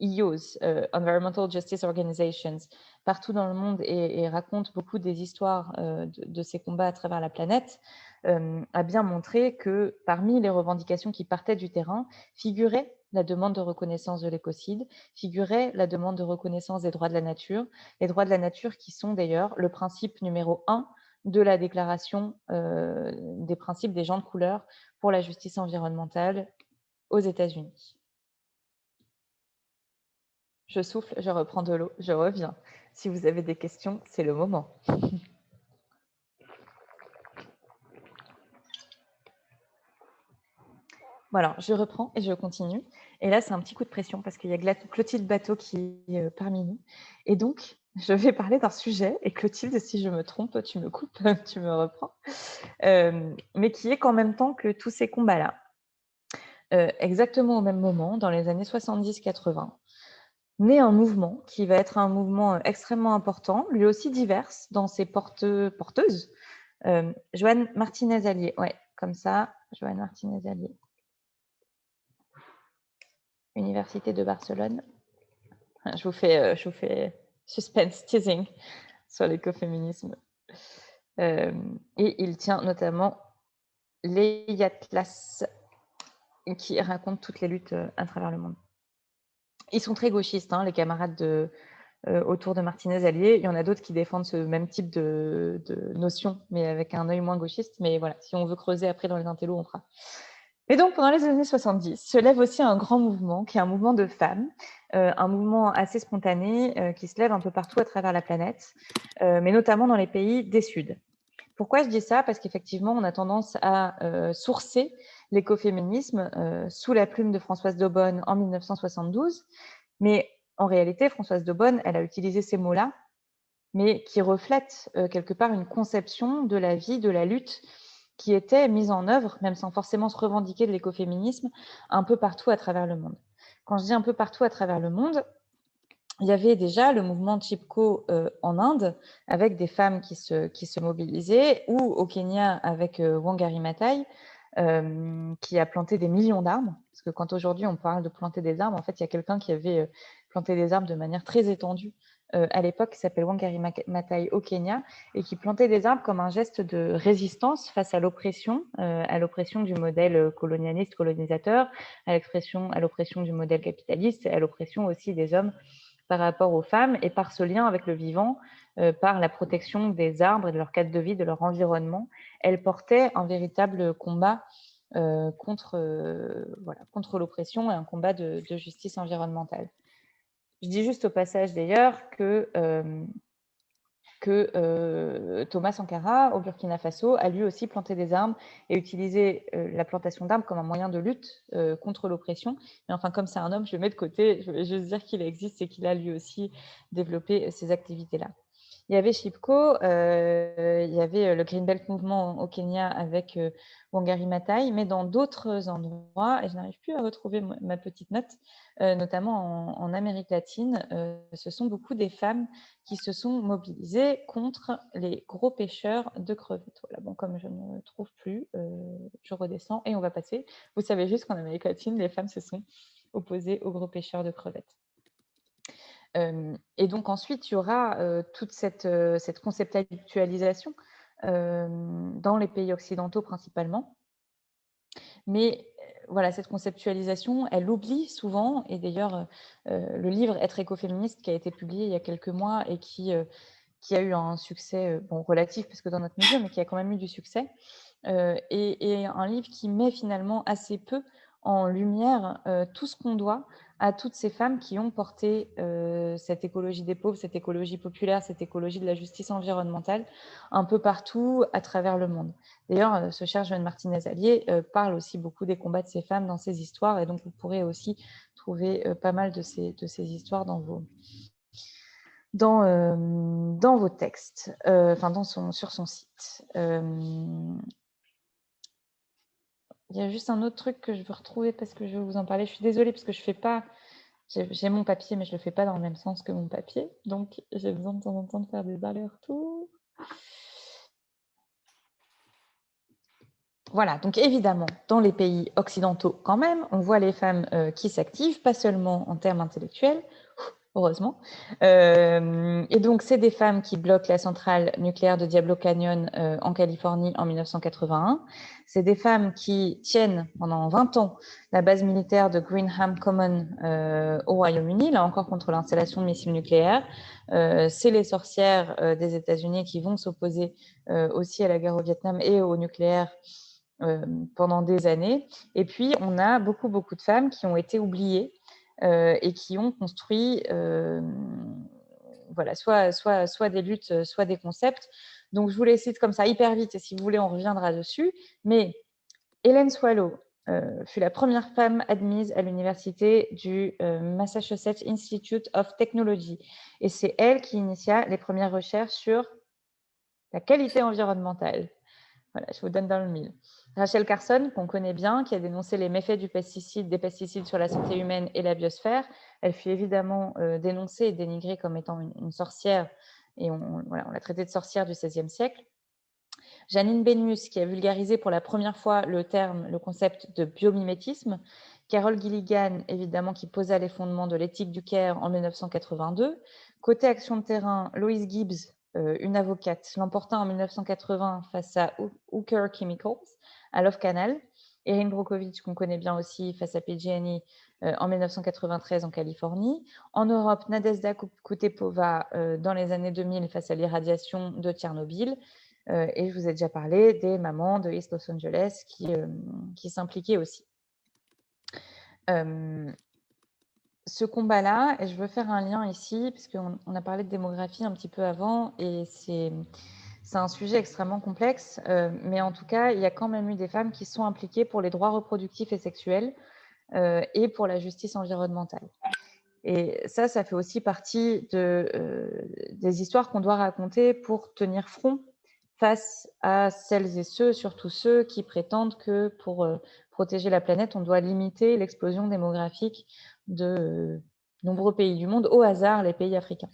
EOs, Environmental Justice Organizations, partout dans le monde, et raconte beaucoup des histoires de ces combats à travers la planète, a bien montré que parmi les revendications qui partaient du terrain figurait la demande de reconnaissance de l'écocide, figurait la demande de reconnaissance des droits de la nature, les droits de la nature qui sont d'ailleurs le principe numéro 1 de la déclaration des principes des gens de couleur pour la justice environnementale aux États-Unis. Je souffle, je reprends de l'eau, je reviens. Si vous avez des questions, c'est le moment. Voilà, je reprends et je continue. Et là, c'est un petit coup de pression parce qu'il y a Clotilde Bateau qui est parmi nous. Et donc, je vais parler d'un sujet. Et Clotilde, si je me trompe, tu me coupes, tu me reprends. Mais qui est qu'en même temps que tous ces combats-là, exactement au même moment, dans les années 70-80, naît un mouvement qui va être un mouvement extrêmement important, lui aussi divers dans ses porteuses. Joanne Martinez-Allier, ouais, comme ça, Joanne Martinez-Allier. Université de Barcelone. Je vous fais suspense, teasing sur l'écoféminisme. Et il tient notamment les Atlas qui racontent toutes les luttes à travers le monde. Ils sont très gauchistes, hein, les camarades autour de Martinez-Allier. Il y en a d'autres qui défendent ce même type de notion, mais avec un œil moins gauchiste. Mais voilà, si on veut creuser après dans les intellos, on fera. Et donc, pendant les années 70, se lève aussi un grand mouvement, qui est un mouvement de femmes, un mouvement assez spontané, qui se lève un peu partout à travers la planète, mais notamment dans les pays des Suds. Pourquoi je dis ça? Parce qu'effectivement, on a tendance à sourcer l'écoféminisme sous la plume de Françoise d'Aubonne en 1972, mais en réalité, Françoise d'Aubonne, elle a utilisé ces mots-là, mais qui reflètent quelque part une conception de la vie, de la lutte, qui était mise en œuvre, même sans forcément se revendiquer de l'écoféminisme, un peu partout à travers le monde. Quand je dis un peu partout à travers le monde, il y avait déjà le mouvement Chipko en Inde, avec des femmes qui se mobilisaient, ou au Kenya avec Wangari Maathai, qui a planté des millions d'arbres. Parce que quand aujourd'hui on parle de planter des arbres, en fait, il y a quelqu'un qui avait planté des arbres de manière très étendue à l'époque, qui s'appelle Wangari Maathai au Kenya, et qui plantait des arbres comme un geste de résistance face à l'oppression du modèle colonialiste, colonisateur, à l'oppression du modèle capitaliste, et à l'oppression aussi des hommes par rapport aux femmes, et par ce lien avec le vivant, par la protection des arbres et de leur cadre de vie, de leur environnement. Elle portait un véritable combat contre l'oppression et un combat de justice environnementale. Je dis juste au passage d'ailleurs que Thomas Sankara, au Burkina Faso, a lui aussi planté des arbres et utilisé la plantation d'arbres comme un moyen de lutte contre l'oppression. Mais enfin, comme c'est un homme, je le mets de côté, je vais juste dire qu'il existe et qu'il a lui aussi développé ces activités-là. Il y avait Chipko, il y avait le Green Belt Movement au Kenya avec Wangari Maathai, mais dans d'autres endroits, et je n'arrive plus à retrouver ma petite note, notamment en Amérique latine, ce sont beaucoup des femmes qui se sont mobilisées contre les gros pêcheurs de crevettes. Voilà, bon, comme je ne trouve plus, je redescends et on va passer. Vous savez juste qu'en Amérique latine, les femmes se sont opposées aux gros pêcheurs de crevettes. Et donc ensuite, il y aura toute cette conceptualisation dans les pays occidentaux principalement. Mais voilà, cette conceptualisation, elle oublie souvent, et d'ailleurs, le livre « Être écoféministe » qui a été publié il y a quelques mois et qui a eu un succès bon, relatif, parce que dans notre milieu, mais qui a quand même eu du succès, et un livre qui met finalement assez peu en lumière tout ce qu'on doit à toutes ces femmes qui ont porté cette écologie des pauvres, cette écologie populaire, cette écologie de la justice environnementale un peu partout à travers le monde. D'ailleurs, ce cher Joanne Martinez-Allier parle aussi beaucoup des combats de ces femmes dans ses histoires, et donc vous pourrez aussi trouver pas mal de ces histoires dans vos textes, sur son site. Il y a juste un autre truc que je veux retrouver parce que je vais vous en parler. Je suis désolée parce que je fais pas... J'ai mon papier, mais je ne le fais pas dans le même sens que mon papier. Donc, j'ai besoin de temps en temps de faire des allers-retours. Voilà, donc évidemment, dans les pays occidentaux quand même, on voit les femmes qui s'activent, pas seulement en termes intellectuels, heureusement. Et donc, c'est des femmes qui bloquent la centrale nucléaire de Diablo Canyon en Californie en 1981. C'est des femmes qui tiennent pendant 20 ans la base militaire de Greenham Common au Royaume-Uni, là encore contre l'installation de missiles nucléaires. C'est les sorcières des États-Unis qui vont s'opposer aussi à la guerre au Vietnam et au nucléaire pendant des années. Et puis, on a beaucoup de femmes qui ont été oubliées et qui ont construit voilà, soit des luttes, soit des concepts. Donc, je vous les cite comme ça hyper vite, et si vous voulez, on reviendra dessus. Mais Hélène Swallow, fut la première femme admise à l'université du Massachusetts Institute of Technology. Et c'est elle qui initia les premières recherches sur la qualité environnementale. Voilà, je vous donne dans le mille. Rachel Carson, qu'on connaît bien, qui a dénoncé les méfaits des pesticides sur la santé humaine et la biosphère. Elle fut évidemment dénoncée et dénigrée comme étant une sorcière, et on l'a traitée de sorcière du XVIe siècle. Janine Benyus, qui a vulgarisé pour la première fois le concept de biomimétisme. Carol Gilligan, évidemment, qui posa les fondements de l'éthique du care en 1982. Côté action de terrain, Lois Gibbs, une avocate, l'emporta en 1980 face à Hooker Chemicals à Love Canal. Erin Brockovich, qu'on connaît bien aussi, face à PG&E en 1993 en Californie. En Europe, Nadezhda Kutepova dans les années 2000 face à l'irradiation de Tchernobyl. Et je vous ai déjà parlé des mamans de East Los Angeles qui s'impliquaient aussi. Ce combat-là, et je veux faire un lien ici, puisqu'on a parlé de démographie un petit peu avant, et c'est un sujet extrêmement complexe, mais en tout cas, il y a quand même eu des femmes qui sont impliquées pour les droits reproductifs et sexuels et pour la justice environnementale. Et ça fait aussi partie des histoires qu'on doit raconter pour tenir front face à celles et ceux, surtout ceux qui prétendent que pour protéger la planète, on doit limiter l'explosion démographique de nombreux pays du monde, au hasard les pays africains.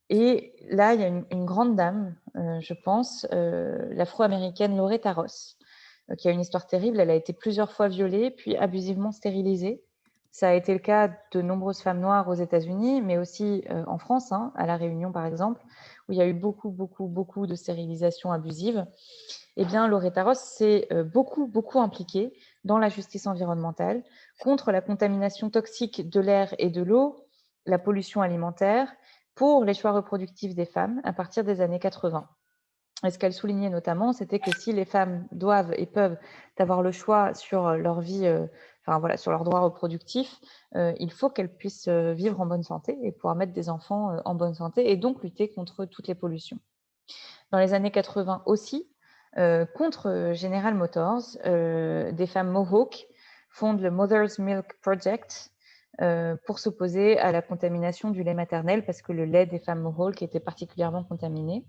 Et là, il y a une grande dame, je pense, l'afro-américaine Loretta Ross, qui a une histoire terrible. Elle a été plusieurs fois violée, puis abusivement stérilisée. Ça a été le cas de nombreuses femmes noires aux États-Unis, mais aussi en France, à La Réunion par exemple, où il y a eu beaucoup de stérilisations abusives. Eh bien, Loretta Ross s'est beaucoup impliquée dans la justice environnementale, contre la contamination toxique de l'air et de l'eau, la pollution alimentaire, pour les choix reproductifs des femmes à partir des années 80. Et ce qu'elle soulignait notamment, c'était que si les femmes doivent et peuvent avoir le choix sur leur vie, sur leurs droits reproductifs, il faut qu'elles puissent vivre en bonne santé et pouvoir mettre des enfants en bonne santé et donc lutter contre toutes les pollutions. Dans les années 80 aussi, contre General Motors, des femmes Mohawk fondent le Mother's Milk Project pour s'opposer à la contamination du lait maternel parce que le lait des femmes Mohawk était particulièrement contaminé.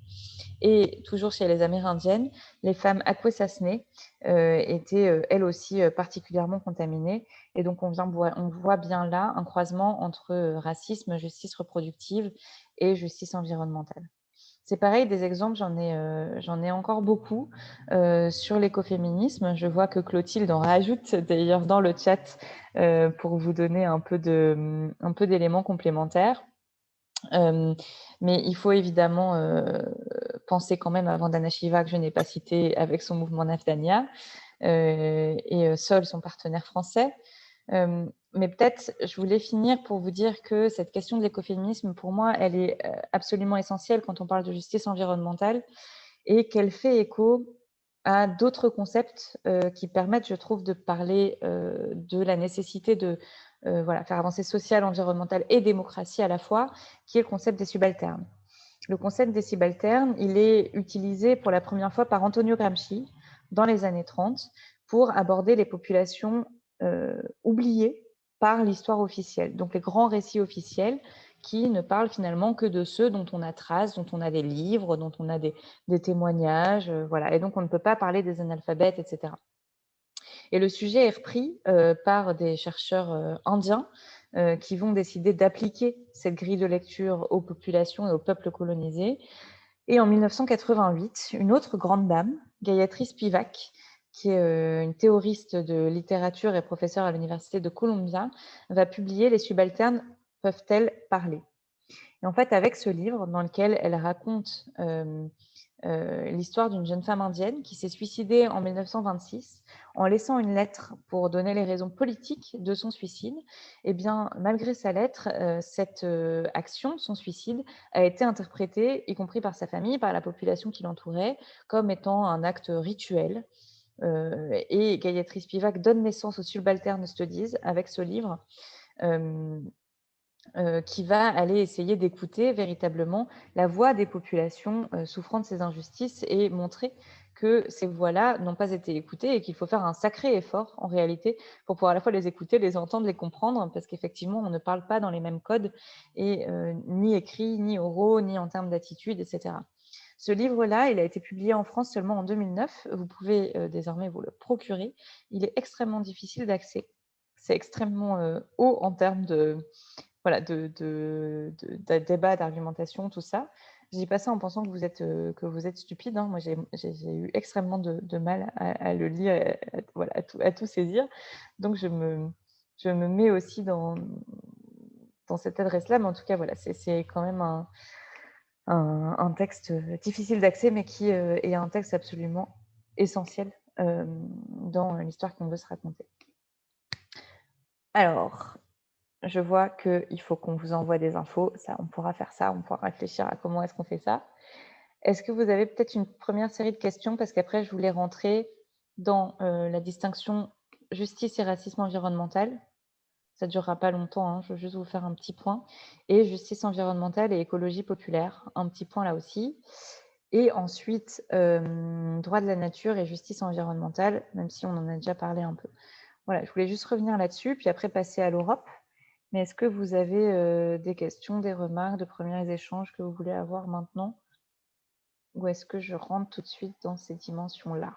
Et toujours chez les Amérindiennes, les femmes Akwesasne étaient elles aussi particulièrement contaminées. Et donc on voit bien là un croisement entre racisme, justice reproductive et justice environnementale. C'est pareil, des exemples, j'en ai encore beaucoup sur l'écoféminisme. Je vois que Clotilde en rajoute d'ailleurs dans le chat pour vous donner un peu d'éléments complémentaires. Mais il faut évidemment penser quand même à Vandana Shiva, que je n'ai pas cité, avec son mouvement Nafdania, et Sol, son partenaire français. Mais peut-être, je voulais finir pour vous dire que cette question de l'écoféminisme, pour moi, elle est absolument essentielle quand on parle de justice environnementale et qu'elle fait écho à d'autres concepts qui permettent, je trouve, de parler de la nécessité de faire avancer social, environnemental et démocratie à la fois, qui est le concept des subalternes. Le concept des subalternes, il est utilisé pour la première fois par Antonio Gramsci dans les années 30 pour aborder les populations oubliées par l'histoire officielle. Donc les grands récits officiels qui ne parlent finalement que de ceux dont on a trace, dont on a des livres, dont on a des témoignages, voilà. Et donc on ne peut pas parler des analphabètes, etc. Et le sujet est repris par des chercheurs indiens qui vont décider d'appliquer cette grille de lecture aux populations et aux peuples colonisés. Et en 1988, une autre grande dame, Gayatri Spivak, qui est une théoriste de littérature et professeure à l'Université de Columbia, va publier « Les subalternes peuvent-elles parler ?» Et en fait, avec ce livre, dans lequel elle raconte l'histoire d'une jeune femme indienne qui s'est suicidée en 1926 en laissant une lettre pour donner les raisons politiques de son suicide, eh bien, malgré sa lettre, cette action, son suicide, a été interprétée, y compris par sa famille, par la population qui l'entourait, comme étant un acte rituel. Et Gayatri Spivak donne naissance aux Subaltern Studies avec ce livre. qui va aller essayer d'écouter véritablement la voix des populations souffrant de ces injustices et montrer que ces voix-là n'ont pas été écoutées et qu'il faut faire un sacré effort en réalité pour pouvoir à la fois les écouter, les entendre, les comprendre, parce qu'effectivement, on ne parle pas dans les mêmes codes, et ni écrits, ni oraux, ni en termes d'attitude, etc. Ce livre-là, il a été publié en France seulement en 2009. Vous pouvez désormais vous le procurer. Il est extrêmement difficile d'accès. C'est extrêmement haut en termes de, voilà, de débat, d'argumentation, tout ça. Je dis pas ça en pensant que vous êtes stupide, hein. Moi, j'ai eu extrêmement de mal à le lire, voilà, à tout saisir. Donc, je me mets aussi dans cette adresse-là. Mais en tout cas, voilà, c'est quand même un texte difficile d'accès, mais qui est un texte absolument essentiel dans l'histoire qu'on veut se raconter. Alors, je vois qu'il faut qu'on vous envoie des infos. Ça, on pourra faire ça, on pourra réfléchir à comment est-ce qu'on fait ça. Est-ce que vous avez peut-être une première série de questions? Parce qu'après, je voulais rentrer dans la distinction justice et racisme environnemental. Ça ne durera pas longtemps, hein, je veux juste vous faire un petit point. Et justice environnementale et écologie populaire, un petit point là aussi. Et ensuite, droit de la nature et justice environnementale, même si on en a déjà parlé un peu. Voilà, je voulais juste revenir là-dessus, puis après passer à l'Europe. Mais est-ce que vous avez des questions, des remarques, de premiers échanges que vous voulez avoir maintenant? Ou est-ce que je rentre tout de suite dans ces dimensions-là?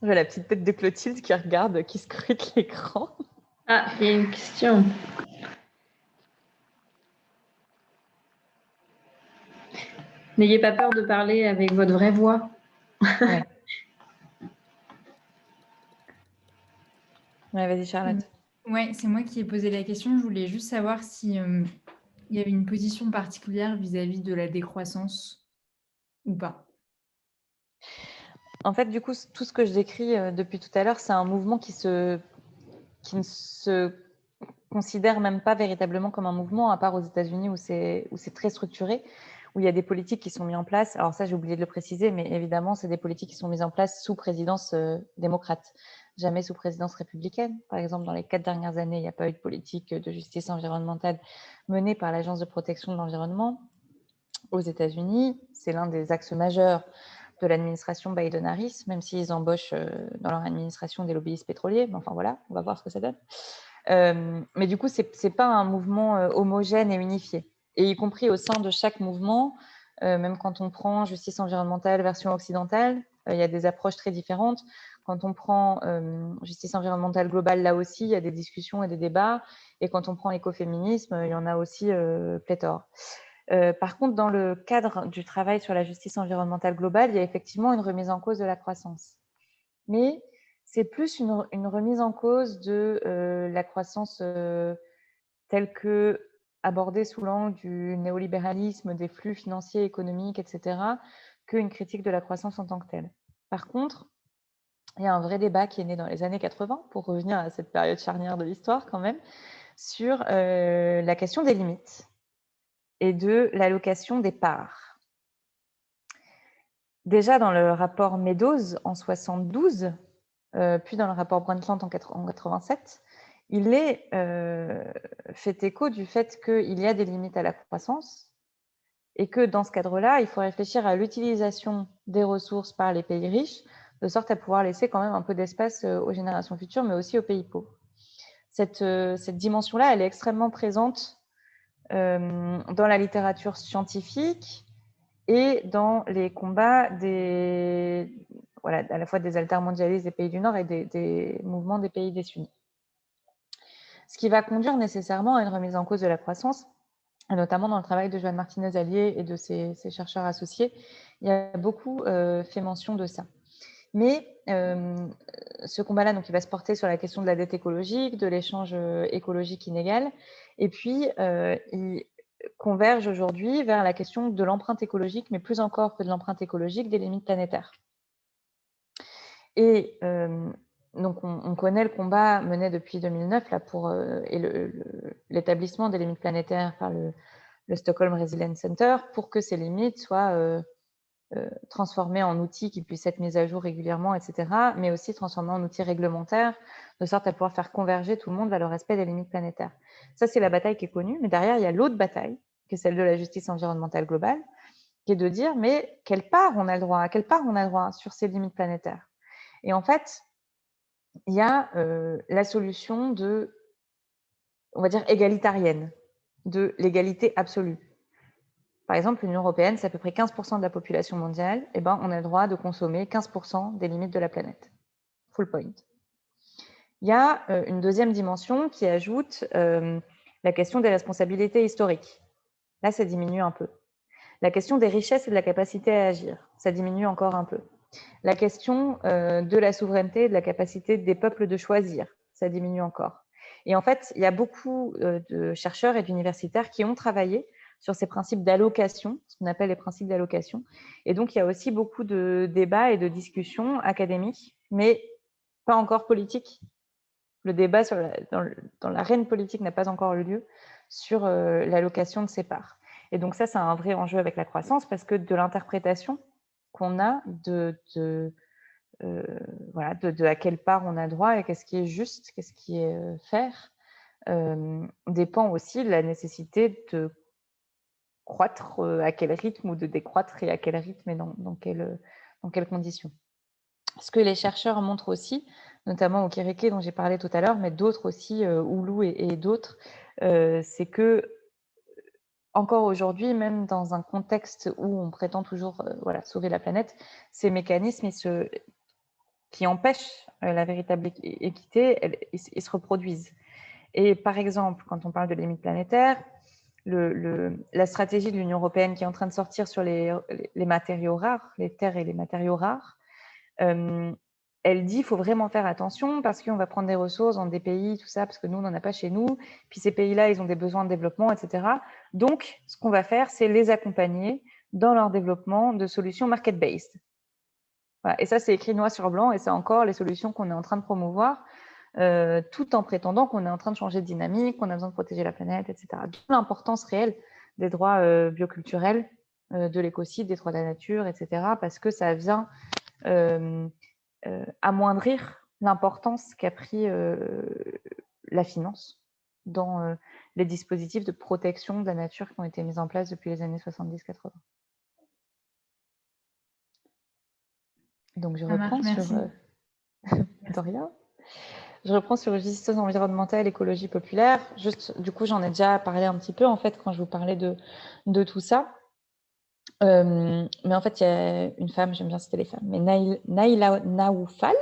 Je vois la petite tête de Clotilde qui regarde, qui scrute l'écran. Ah, il y a une question. N'ayez pas peur de parler avec votre vraie voix. Ouais. Ouais, vas-y Charlotte. Ouais, c'est moi qui ai posé la question. Je voulais juste savoir si il y avait une position particulière vis-à-vis de la décroissance ou pas. En fait, du coup, tout ce que je décris depuis tout à l'heure, c'est un mouvement qui ne se considère même pas véritablement comme un mouvement, à part aux États-Unis où c'est très structuré, où il y a des politiques qui sont mises en place. Alors ça, j'ai oublié de le préciser, mais évidemment, c'est des politiques qui sont mises en place sous présidence démocrate, jamais sous présidence républicaine. Par exemple, dans les 4 dernières années, il n'y a pas eu de politique de justice environnementale menée par l'Agence de protection de l'environnement. Aux États-Unis, c'est l'un des axes majeurs de l'administration Biden-Harris, même s'ils embauchent dans leur administration des lobbyistes pétroliers. Mais enfin voilà, on va voir ce que ça donne. Mais du coup, ce n'est pas un mouvement homogène et unifié. Et y compris au sein de chaque mouvement, même quand on prend justice environnementale version occidentale, il y a des approches très différentes. Quand on prend justice environnementale globale, là aussi, il y a des discussions et des débats. Et quand on prend écoféminisme, il y en a aussi pléthore. Par contre, dans le cadre du travail sur la justice environnementale globale, il y a effectivement une remise en cause de la croissance. Mais c'est plus une remise en cause de la croissance telle que abordée sous l'angle du néolibéralisme, des flux financiers, économiques, etc., qu'une critique de la croissance en tant que telle. Par contre, il y a un vrai débat qui est né dans les années 80, pour revenir à cette période charnière de l'histoire quand même, sur la question des limites et de l'allocation des parts. Déjà dans le rapport Meadows en 72, puis dans le rapport Brundtland en 87, il est fait écho du fait qu'il y a des limites à la croissance et que dans ce cadre-là, il faut réfléchir à l'utilisation des ressources par les pays riches, de sorte à pouvoir laisser quand même un peu d'espace aux générations futures, mais aussi aux pays pauvres. Cette dimension-là, elle est extrêmement présente dans la littérature scientifique et dans les combats à la fois des altermondialistes des pays du Nord et des mouvements des pays des Sunnis. Ce qui va conduire nécessairement à une remise en cause de la croissance, et notamment dans le travail de Joanne Martinez-Allier et de ses chercheurs associés, il y a beaucoup fait mention de ça. Mais ce combat-là, donc, il va se porter sur la question de la dette écologique, de l'échange écologique inégal, et puis il converge aujourd'hui vers la question de l'empreinte écologique, mais plus encore que de l'empreinte écologique, des limites planétaires. Et donc, on connaît le combat mené depuis 2009 là, et l'établissement des limites planétaires par le Stockholm Resilience Center pour que ces limites soient transformer en outils qui puissent être mis à jour régulièrement, etc., mais aussi transformer en outils réglementaires, de sorte à pouvoir faire converger tout le monde vers le respect des limites planétaires. Ça, c'est la bataille qui est connue, mais derrière, il y a l'autre bataille, qui est celle de la justice environnementale globale, qui est de dire, mais à quelle part on a le droit sur ces limites planétaires? Et en fait, il y a la solution on va dire, égalitarienne, de l'égalité absolue. Par exemple, l'Union européenne, c'est à peu près 15% de la population mondiale, et ben, on a le droit de consommer 15% des limites de la planète. Full point. Il y a une deuxième dimension qui ajoute la question des responsabilités historiques. Là, ça diminue un peu. La question des richesses et de la capacité à agir, ça diminue encore un peu. La question de la souveraineté et de la capacité des peuples de choisir, ça diminue encore. Et en fait, il y a beaucoup de chercheurs et d'universitaires qui ont travaillé sur ces principes d'allocation, ce qu'on appelle les principes d'allocation. Et donc, il y a aussi beaucoup de débats et de discussions académiques, mais pas encore politiques. Le débat dans l'arène politique n'a pas encore eu lieu sur l'allocation de ces parts. Et donc ça, c'est un vrai enjeu avec la croissance parce que de l'interprétation qu'on a voilà, de à quelle part on a droit et qu'est-ce qui est juste, qu'est-ce qui est faire, dépend aussi de la nécessité de croître à quel rythme ou de décroître et à quel rythme et dans quelles conditions. Ce que les chercheurs montrent aussi, notamment au Kireke dont j'ai parlé tout à l'heure, mais d'autres aussi, Oulu et d'autres, c'est que encore aujourd'hui, même dans un contexte où on prétend toujours voilà, sauver la planète, ces mécanismes qui empêchent la véritable équité, ils se reproduisent. Et par exemple, quand on parle de limites planétaires, la stratégie de l'Union européenne qui est en train de sortir sur les matériaux rares, les terres et les matériaux rares, elle dit qu'il faut vraiment faire attention parce qu'on va prendre des ressources dans des pays, tout ça, parce que nous, on n'en a pas chez nous. Puis ces pays-là, ils ont des besoins de développement, etc. Donc, ce qu'on va faire, c'est les accompagner dans leur développement de solutions market-based. Voilà. Et ça, c'est écrit noir sur blanc et c'est encore les solutions qu'on est en train de promouvoir, tout en prétendant qu'on est en train de changer de dynamique, qu'on a besoin de protéger la planète, etc. D'où l'importance réelle des droits bioculturels, de l'écocide, des droits de la nature, etc. Parce que ça vient amoindrir l'importance qu'a pris la finance dans les dispositifs de protection de la nature qui ont été mis en place depuis les années 70-80. Donc je reprends sur Doria. Je reprends sur justice environnementale, écologie populaire. Juste, du coup, j'en ai déjà parlé un petit peu en fait quand je vous parlais de tout ça. Mais en fait, il y a une femme, j'aime bien citer les femmes, mais Naïla Naoufal,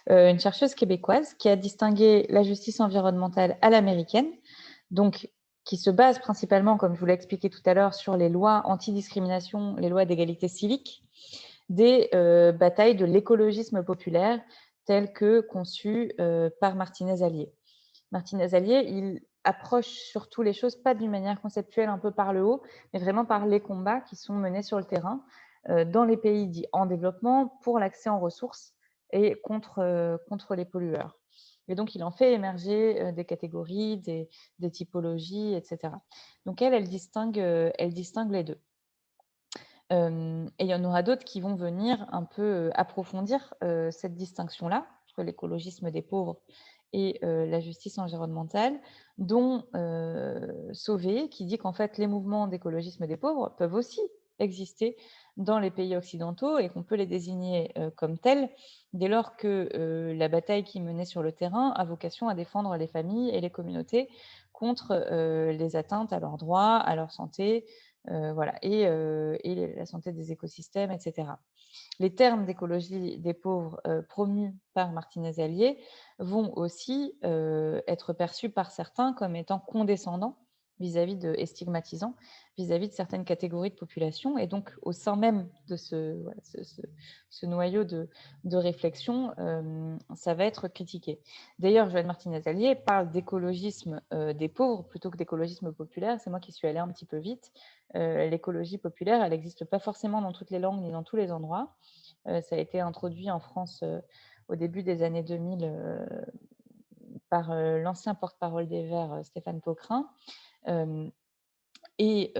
une chercheuse québécoise qui a distingué la justice environnementale à l'américaine, donc qui se base principalement, comme je vous l'ai expliqué tout à l'heure, sur les lois anti-discrimination, les lois d'égalité civique, des batailles de l'écologisme populaire telles que conçues par Martinez-Allier. Martinez-Allier, il approche surtout les choses pas d'une manière conceptuelle un peu par le haut, mais vraiment par les combats qui sont menés sur le terrain dans les pays dits en développement pour l'accès en ressources et contre les pollueurs. Et donc, il en fait émerger des catégories, des typologies, etc. Donc, elle distingue les deux. Et il y en aura d'autres qui vont venir un peu approfondir cette distinction-là entre l'écologisme des pauvres et la justice environnementale, dont Sauvé, qui dit qu'en fait, les mouvements d'écologisme des pauvres peuvent aussi exister dans les pays occidentaux et qu'on peut les désigner comme tels dès lors que la bataille qui menait sur le terrain a vocation à défendre les familles et les communautés contre les atteintes à leurs droits, à leur santé, voilà, et la santé des écosystèmes, etc. Les termes d'écologie des pauvres promus par Martinez-Allier vont aussi être perçus par certains comme étant condescendants et stigmatisants vis-à-vis de certaines catégories de population. Et donc, au sein même de ce noyau de réflexion, ça va être critiqué. D'ailleurs, Joëlle Martinez-Allier parle d'écologisme des pauvres plutôt que d'écologisme populaire. C'est moi qui suis allée un petit peu vite. L'écologie populaire, elle n'existe pas forcément dans toutes les langues ni dans tous les endroits. Ça a été introduit en France au début des années 2000 par l'ancien porte-parole des Verts, Stéphane Paucrin. Et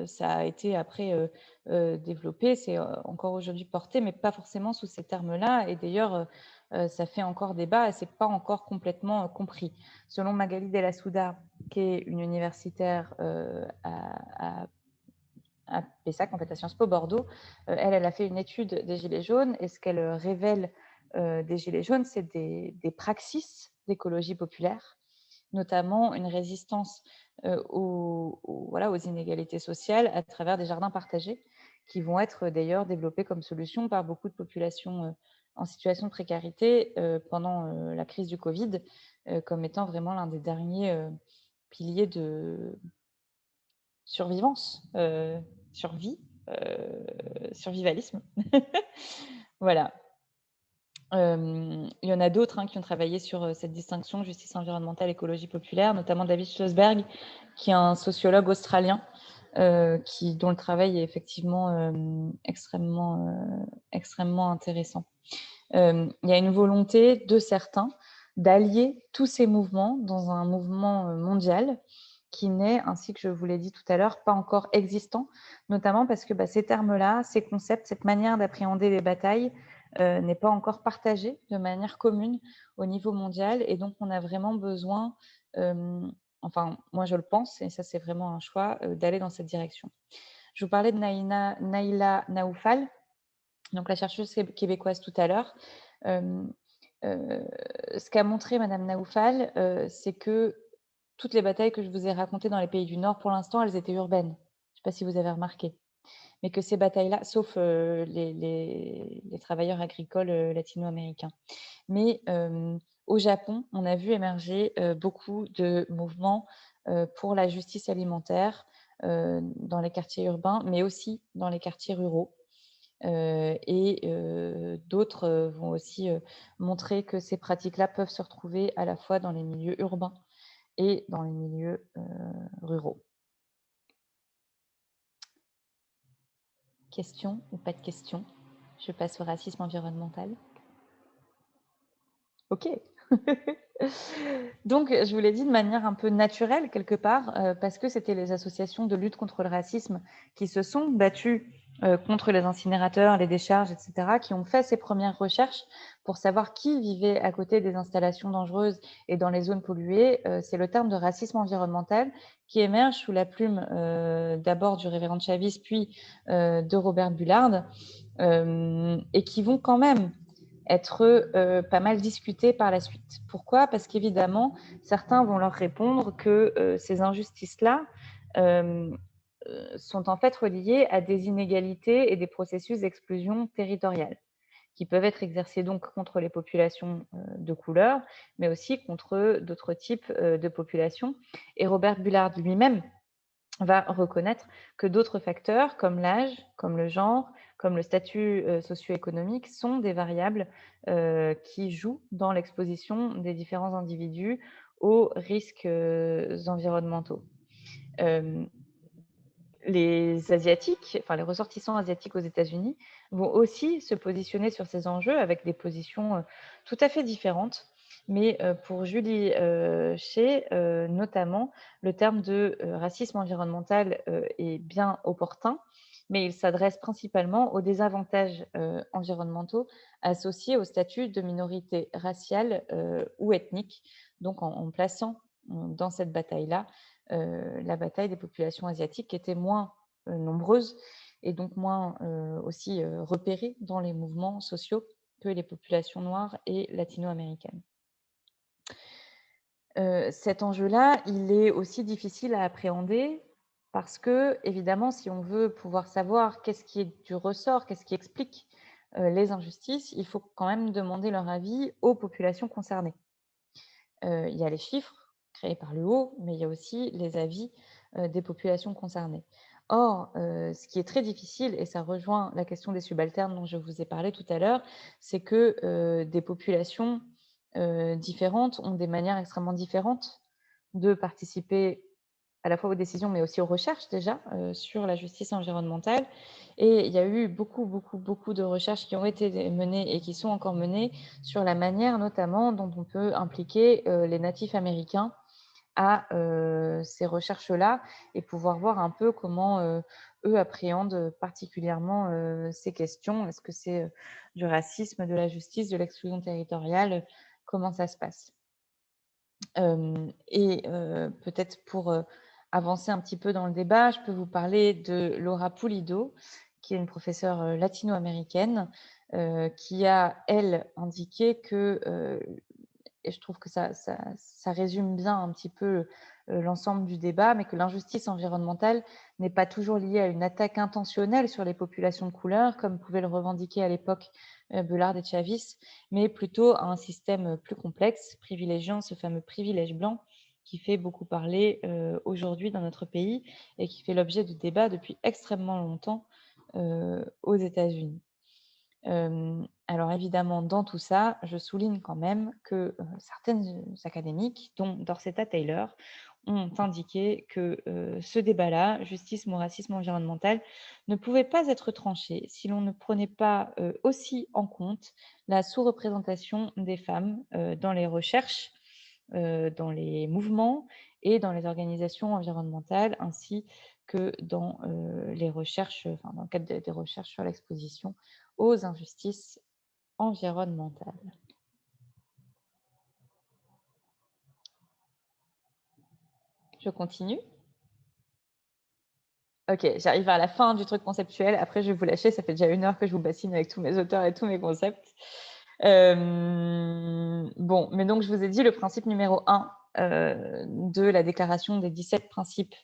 ça a été après développé, c'est encore aujourd'hui porté, mais pas forcément sous ces termes-là. Et d'ailleurs, ça fait encore débat et ce n'est pas encore complètement compris. Selon Magali Della Souda, qui est une universitaire à Pessac, en fait, à Sciences Po Bordeaux, elle a fait une étude des Gilets jaunes et ce qu'elle révèle des Gilets jaunes, c'est des praxis d'écologie populaire, notamment une résistance aux inégalités sociales à travers des jardins partagés qui vont être d'ailleurs développés comme solution par beaucoup de populations en situation de précarité pendant la crise du Covid, comme étant vraiment l'un des derniers piliers de survivance, survivalisme. Voilà. Il y en a d'autres qui ont travaillé sur cette distinction justice environnementale, écologie populaire, notamment David Schlossberg, qui est un sociologue australien, dont le travail est effectivement extrêmement intéressant. Il y a une volonté de certains d'allier tous ces mouvements dans un mouvement mondial qui n'est, ainsi que je vous l'ai dit tout à l'heure, pas encore existant, notamment parce que ces termes-là, ces concepts, cette manière d'appréhender les batailles n'est pas encore partagée de manière commune au niveau mondial. Et donc, on a vraiment besoin, enfin, moi je le pense, et ça c'est vraiment un choix, d'aller dans cette direction. Je vous parlais de Naïla Naoufal, donc la chercheuse québécoise tout à l'heure. Ce qu'a montré Madame Naoufal, c'est que toutes les batailles que je vous ai racontées dans les pays du Nord, pour l'instant, elles étaient urbaines. Je ne sais pas si vous avez remarqué. Mais que ces batailles-là, sauf les travailleurs agricoles latino-américains. Mais au Japon, on a vu émerger beaucoup de mouvements pour la justice alimentaire dans les quartiers urbains, mais aussi dans les quartiers ruraux. D'autres vont aussi montrer que ces pratiques-là peuvent se retrouver à la fois dans les milieux urbains et dans les milieux ruraux. Question ou pas de question? Je passe au racisme environnemental. Ok. Donc, je vous l'ai dit de manière un peu naturelle, quelque part, parce que c'était les associations de lutte contre le racisme qui se sont battues contre les incinérateurs, les décharges, etc., qui ont fait ces premières recherches pour savoir qui vivait à côté des installations dangereuses et dans les zones polluées. C'est le terme de racisme environnemental qui émerge sous la plume d'abord du révérend Chavis, puis de Robert Bullard, et qui vont quand même être pas mal discutés par la suite. Pourquoi? Parce qu'évidemment, certains vont leur répondre que ces injustices-là sont en fait reliées à des inégalités et des processus d'exclusion territoriale qui peuvent être exercés donc contre les populations de couleur, mais aussi contre d'autres types de populations. Et Robert Bullard lui-même va reconnaître que d'autres facteurs, comme l'âge, comme le genre, comme le statut socio-économique, sont des variables qui jouent dans l'exposition des différents individus aux risques environnementaux. Les Asiatiques, enfin les ressortissants asiatiques aux États-Unis, vont aussi se positionner sur ces enjeux avec des positions tout à fait différentes. Mais pour Julie Shea, notamment, le terme de racisme environnemental est bien opportun, mais il s'adresse principalement aux désavantages environnementaux associés au statut de minorité raciale ou ethnique, donc en plaçant dans cette bataille-là la bataille des populations asiatiques qui étaient moins nombreuses et donc moins aussi repérées dans les mouvements sociaux que les populations noires et latino-américaines. Cet enjeu-là, il est aussi difficile à appréhender parce que, évidemment, si on veut pouvoir savoir qu'est-ce qui est du ressort, qu'est-ce qui explique les injustices, il faut quand même demander leur avis aux populations concernées. Il y a les chiffres créés par le haut, mais il y a aussi les avis des populations concernées. Or, ce qui est très difficile, et ça rejoint la question des subalternes dont je vous ai parlé tout à l'heure, c'est que des populations différentes ont des manières extrêmement différentes de participer à la fois aux décisions, mais aussi aux recherches déjà sur la justice environnementale. Et il y a eu beaucoup de recherches qui ont été menées et qui sont encore menées sur la manière notamment dont on peut impliquer les natifs américains à ces recherches-là et pouvoir voir un peu comment eux appréhendent particulièrement ces questions. Est-ce que c'est du racisme, de la justice, de l'exclusion territoriale? Comment ça se passe? Peut-être pour avancer un petit peu dans le débat, je peux vous parler de Laura Pulido, qui est une professeure latino-américaine, qui a, elle, indiqué que, et je trouve que ça résume bien un petit peu l'ensemble du débat, mais que l'injustice environnementale n'est pas toujours liée à une attaque intentionnelle sur les populations de couleur, comme pouvaient le revendiquer à l'époque Belard et Chavis, mais plutôt à un système plus complexe, privilégiant ce fameux privilège blanc qui fait beaucoup parler aujourd'hui dans notre pays et qui fait l'objet de débats depuis extrêmement longtemps aux États-Unis. Alors évidemment, dans tout ça, je souligne quand même que certaines académiques, dont Dorceta Taylor, ont indiqué que ce débat-là, justice, racisme environnemental, ne pouvait pas être tranché si l'on ne prenait pas aussi en compte la sous-représentation des femmes dans les recherches, dans les mouvements et dans les organisations environnementales, ainsi que dans les recherches, enfin, dans le cadre des recherches sur l'exposition aux injustices environnementales. Je continue. Ok, j'arrive à la fin du truc conceptuel. Après, je vais vous lâcher. Ça fait déjà 1 heure que je vous bassine avec tous mes auteurs et tous mes concepts. Bon, mais donc, je vous ai dit le principe numéro 1 de la déclaration des 17 principes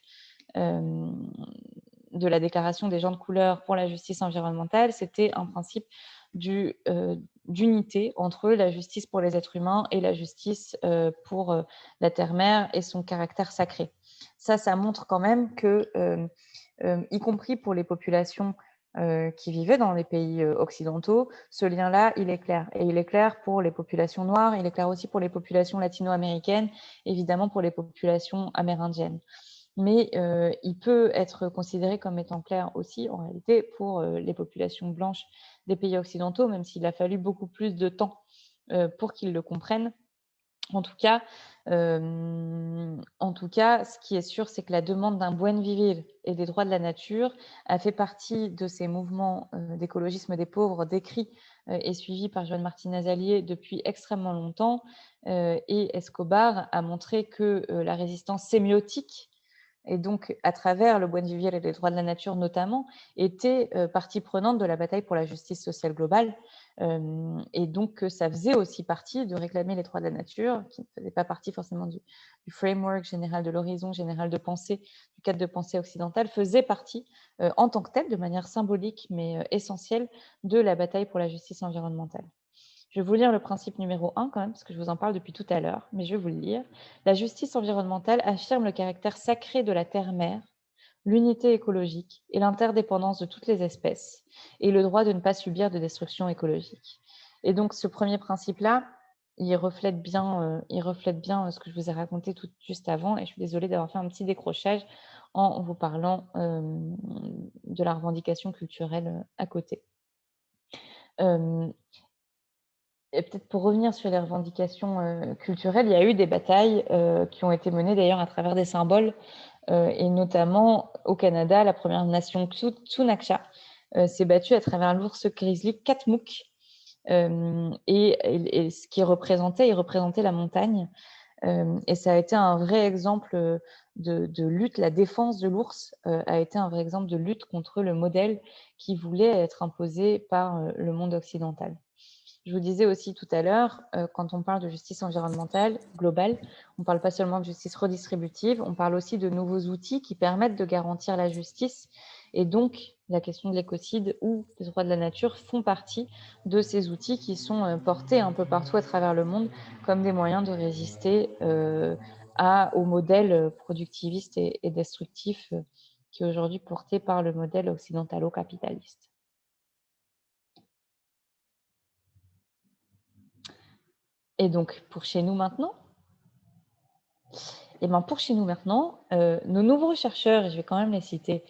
de la déclaration des gens de couleur pour la justice environnementale, c'était un principe d'unité entre la justice pour les êtres humains et la justice pour la terre-mère et son caractère sacré. Ça montre quand même que, y compris pour les populations qui vivaient dans les pays occidentaux, ce lien-là, il est clair. Et il est clair pour les populations noires, il est clair aussi pour les populations latino-américaines, évidemment pour les populations amérindiennes. Mais il peut être considéré comme étant clair aussi, en réalité, pour les populations blanches des pays occidentaux, même s'il a fallu beaucoup plus de temps pour qu'ils le comprennent. En tout cas, ce qui est sûr, c'est que la demande d'un buen vivir et des droits de la nature a fait partie de ces mouvements d'écologisme des pauvres décrits et suivis par Joan Martinez Allier depuis extrêmement longtemps. Et Escobar a montré que la résistance sémiotique, et donc à travers le buen vivir et les droits de la nature notamment, était partie prenante de la bataille pour la justice sociale globale. Et donc, ça faisait aussi partie de réclamer les droits de la nature, qui ne faisait pas partie forcément du framework général, de l'horizon général de pensée, du cadre de pensée occidental, faisait partie en tant que tel, de manière symbolique mais essentielle, de la bataille pour la justice environnementale. Je vais vous lire le principe numéro 1 quand même, parce que je vous en parle depuis tout à l'heure, mais je vais vous le lire. La justice environnementale affirme le caractère sacré de la terre-mère, l'unité écologique et l'interdépendance de toutes les espèces, et le droit de ne pas subir de destruction écologique. Et donc, ce premier principe-là, il reflète bien ce que je vous ai raconté tout juste avant, et je suis désolée d'avoir fait un petit décrochage en vous parlant de la revendication culturelle à côté. Et peut-être pour revenir sur les revendications culturelles, il y a eu des batailles qui ont été menées d'ailleurs à travers des symboles, et notamment au Canada, la Première Nation Tsunaksha s'est battue à travers l'ours grizzly Katmook, et ce qu'il représentait, il représentait la montagne. Et ça a été un vrai exemple de lutte. La défense de l'ours a été un vrai exemple de lutte contre le modèle qui voulait être imposé par le monde occidental. Je vous disais aussi tout à l'heure, quand on parle de justice environnementale globale, on ne parle pas seulement de justice redistributive, on parle aussi de nouveaux outils qui permettent de garantir la justice. Et donc, la question de l'écocide ou des droits de la nature font partie de ces outils qui sont portés un peu partout à travers le monde comme des moyens de résister au modèle productiviste et destructif qui est aujourd'hui porté par le modèle occidentalo-capitaliste. Et donc, pour chez nous maintenant, nos nouveaux chercheurs, et je vais quand même les citer,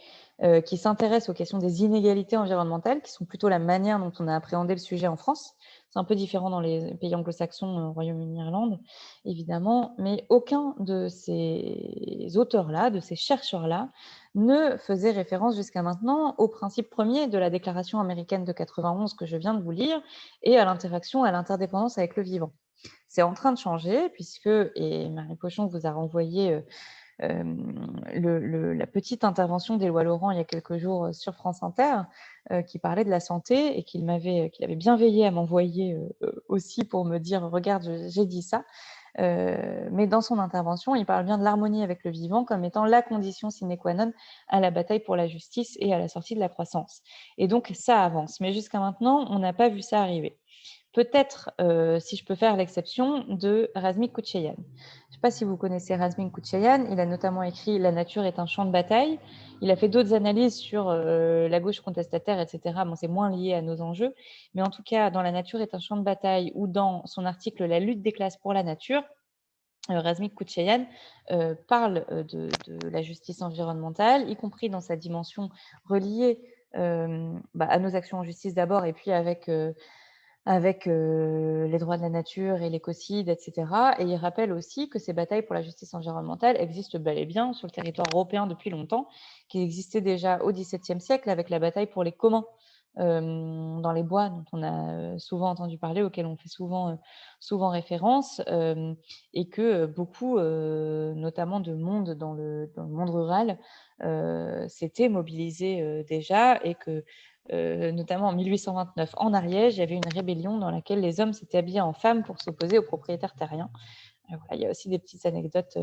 qui s'intéresse aux questions des inégalités environnementales, qui sont plutôt la manière dont on a appréhendé le sujet en France. C'est un peu différent dans les pays anglo-saxons, Royaume-Uni, Irlande, évidemment, mais aucun de ces auteurs-là, de ces chercheurs-là, ne faisait référence jusqu'à maintenant au principe premier de la Déclaration américaine de 91 que je viens de vous lire et à l'interaction, à l'interdépendance avec le vivant. C'est en train de changer puisque, et Marie Pochon vous a renvoyé la petite intervention d'Éloi Laurent il y a quelques jours sur France Inter, qui parlait de la santé et qu'il avait bien veillé à m'envoyer aussi pour me dire « Regarde, j'ai dit ça ». Mais dans son intervention, il parle bien de l'harmonie avec le vivant comme étant la condition sine qua non à la bataille pour la justice et à la sortie de la croissance. Et donc, ça avance. Mais jusqu'à maintenant, on n'a pas vu ça arriver. Peut-être, si je peux faire l'exception, de Razmik Koutcheyan. Je ne sais pas si vous connaissez Razmik Koutcheyan. Il a notamment écrit « La nature est un champ de bataille ». Il a fait d'autres analyses sur la gauche contestataire, etc. Bon, c'est moins lié à nos enjeux. Mais en tout cas, dans « La nature est un champ de bataille » ou dans son article « La lutte des classes pour la nature », Razmik Koutcheyan parle de la justice environnementale, y compris dans sa dimension reliée à nos actions en justice d'abord, et puis avec les droits de la nature et l'écocide, etc. Et il rappelle aussi que ces batailles pour la justice environnementale existent bel et bien sur le territoire européen depuis longtemps, qui existaient déjà au XVIIe siècle avec la bataille pour les communs dans les bois, dont on a souvent entendu parler, auxquels on fait souvent référence, et que beaucoup, notamment de monde dans le monde rural, s'étaient mobilisés déjà, et que notamment en 1829, en Ariège, il y avait une rébellion dans laquelle les hommes s'étaient habillés en femmes pour s'opposer aux propriétaires terriens. Voilà, il y a aussi des petites anecdotes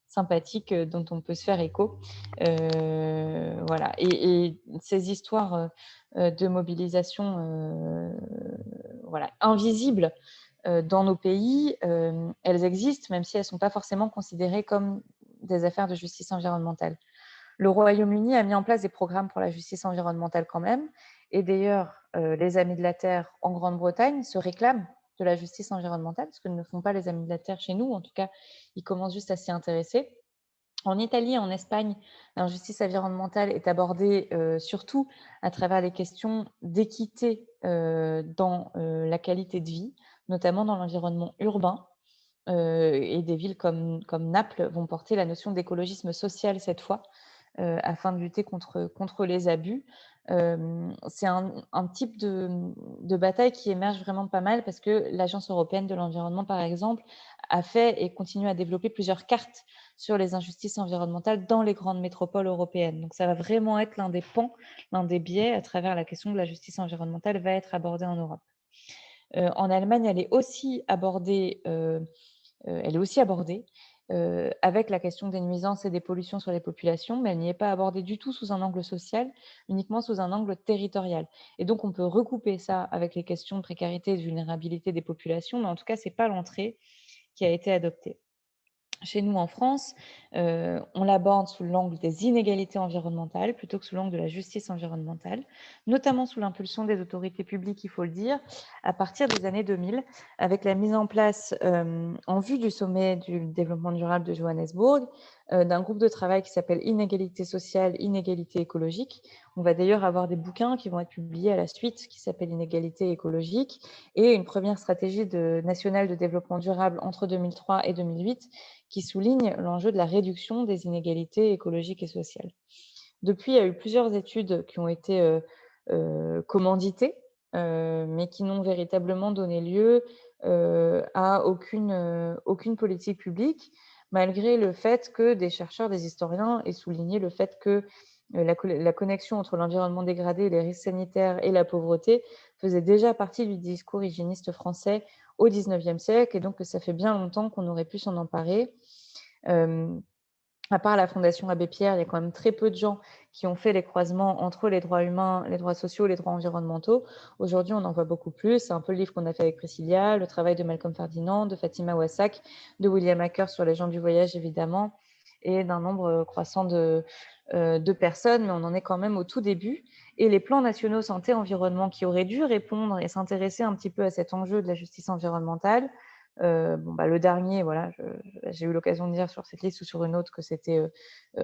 sympathiques dont on peut se faire écho. Voilà. Et ces histoires de mobilisation voilà, invisibles dans nos pays, elles existent, même si elles ne sont pas forcément considérées comme des affaires de justice environnementale. Le Royaume-Uni a mis en place des programmes pour la justice environnementale quand même. Et d'ailleurs, les Amis de la Terre en Grande-Bretagne se réclament de la justice environnementale, ce que ne font pas les Amis de la Terre chez nous. En tout cas, ils commencent juste à s'y intéresser. En Italie et en Espagne, l'injustice environnementale est abordée surtout à travers les questions d'équité dans la qualité de vie, notamment dans l'environnement urbain. Et des villes comme Naples vont porter la notion d'écologisme social cette fois, afin de lutter contre les abus. C'est un type de bataille qui émerge vraiment pas mal parce que l'Agence européenne de l'environnement, par exemple, a fait et continue à développer plusieurs cartes sur les injustices environnementales dans les grandes métropoles européennes. Donc ça va vraiment être l'un des pans, l'un des biais à travers la question de la justice environnementale va être abordée en Europe. En Allemagne, elle est aussi abordée avec la question des nuisances et des pollutions sur les populations, mais elle n'y est pas abordée du tout sous un angle social, uniquement sous un angle territorial. Et donc, on peut recouper ça avec les questions de précarité et de vulnérabilité des populations, mais en tout cas, ce n'est pas l'entrée qui a été adoptée. Chez nous, en France, on l'aborde sous l'angle des inégalités environnementales plutôt que sous l'angle de la justice environnementale, notamment sous l'impulsion des autorités publiques, il faut le dire, à partir des années 2000, avec la mise en place, en vue du sommet du développement durable de Johannesburg, d'un groupe de travail qui s'appelle Inégalité sociale, inégalité écologique. On va d'ailleurs avoir des bouquins qui vont être publiés à la suite, qui s'appellent Inégalité écologique, et une première stratégie nationale de développement durable entre 2003 et 2008, qui souligne l'enjeu de la réduction des inégalités écologiques et sociales. Depuis, il y a eu plusieurs études qui ont été commanditées, mais qui n'ont véritablement donné lieu à aucune politique publique, malgré le fait que des chercheurs, des historiens aient souligné le fait que la connexion entre l'environnement dégradé, les risques sanitaires et la pauvreté faisait déjà partie du discours hygiéniste français au XIXe siècle, et donc que ça fait bien longtemps qu'on aurait pu s'en emparer. À part la Fondation Abbé Pierre, il y a quand même très peu de gens qui ont fait les croisements entre les droits humains, les droits sociaux, les droits environnementaux. Aujourd'hui, on en voit beaucoup plus. C'est un peu le livre qu'on a fait avec Priscilla, le travail de Malcolm Ferdinand, de Fatima Wassak, de William Hacker sur les gens du voyage, évidemment, et d'un nombre croissant de personnes, mais on en est quand même au tout début. Et les plans nationaux santé-environnement qui auraient dû répondre et s'intéresser un petit peu à cet enjeu de la justice environnementale Le dernier, voilà, j'ai eu l'occasion de dire sur cette liste ou sur une autre que c'était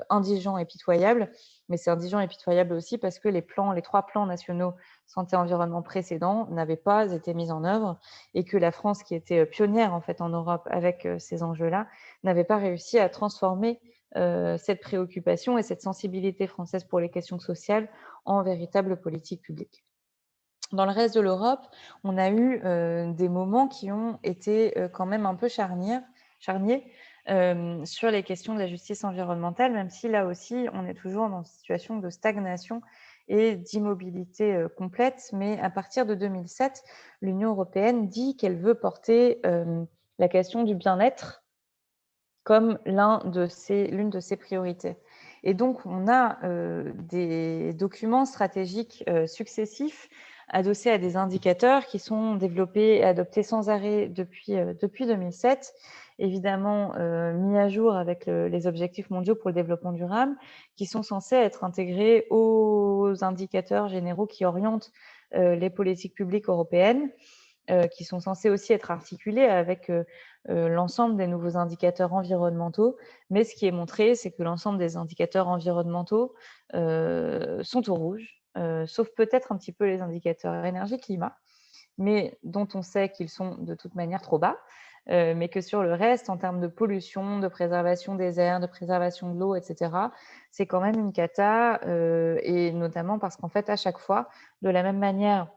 indigent et pitoyable, mais c'est indigent et pitoyable aussi parce que les 3 plans nationaux santé-environnement précédents n'avaient pas été mis en œuvre et que la France, qui était pionnière en fait en Europe avec ces enjeux-là, n'avait pas réussi à transformer cette préoccupation et cette sensibilité française pour les questions sociales en véritable politique publique. Dans le reste de l'Europe, on a eu des moments qui ont été quand même un peu charniers sur les questions de la justice environnementale, même si là aussi, on est toujours dans une situation de stagnation et d'immobilité complète. Mais à partir de 2007, l'Union européenne dit qu'elle veut porter la question du bien-être comme l'une de ses priorités. Et donc, on a des documents stratégiques successifs adossés à des indicateurs qui sont développés et adoptés sans arrêt depuis 2007, évidemment mis à jour avec les objectifs mondiaux pour le développement durable, qui sont censés être intégrés aux indicateurs généraux qui orientent les politiques publiques européennes, qui sont censés aussi être articulés avec l'ensemble des nouveaux indicateurs environnementaux. Mais ce qui est montré, c'est que l'ensemble des indicateurs environnementaux sont au rouge, sauf peut-être un petit peu les indicateurs énergie-climat, mais dont on sait qu'ils sont de toute manière trop bas, mais que sur le reste, en termes de pollution, de préservation des airs, de préservation de l'eau, etc., c'est quand même une cata, et notamment parce qu'en fait, à chaque fois, de la même manière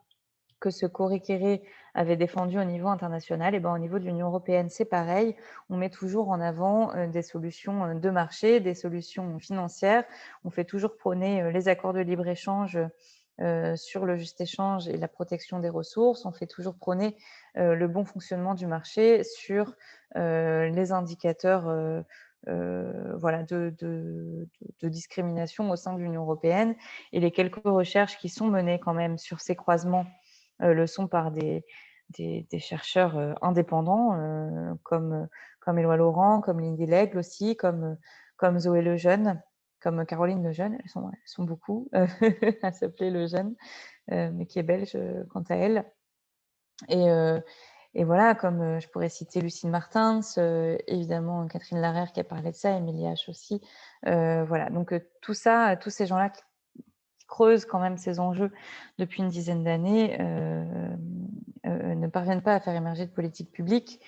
que ce qu'Orikere avait défendu au niveau international, et ben, au niveau de l'Union européenne, c'est pareil. On met toujours en avant des solutions de marché, des solutions financières. On fait toujours prôner les accords de libre-échange sur le juste échange et la protection des ressources. On fait toujours prôner le bon fonctionnement du marché sur les indicateurs de discrimination au sein de l'Union européenne. Et les quelques recherches qui sont menées quand même sur ces croisements le sont par des chercheurs indépendants comme Éloi Laurent, comme Lindy Legge aussi, comme Zoé Lejeune, comme Caroline Lejeune. Elles sont beaucoup à s'appeler Lejeune, mais qui est belge quant à elle. Et voilà, comme je pourrais citer Lucine Martins, évidemment Catherine Larère qui a parlé de ça, Émilie H aussi. Voilà, donc tout ça, tous ces gens-là qui creusent quand même ces enjeux depuis une dizaine d'années, ne parviennent pas à faire émerger de politique publique.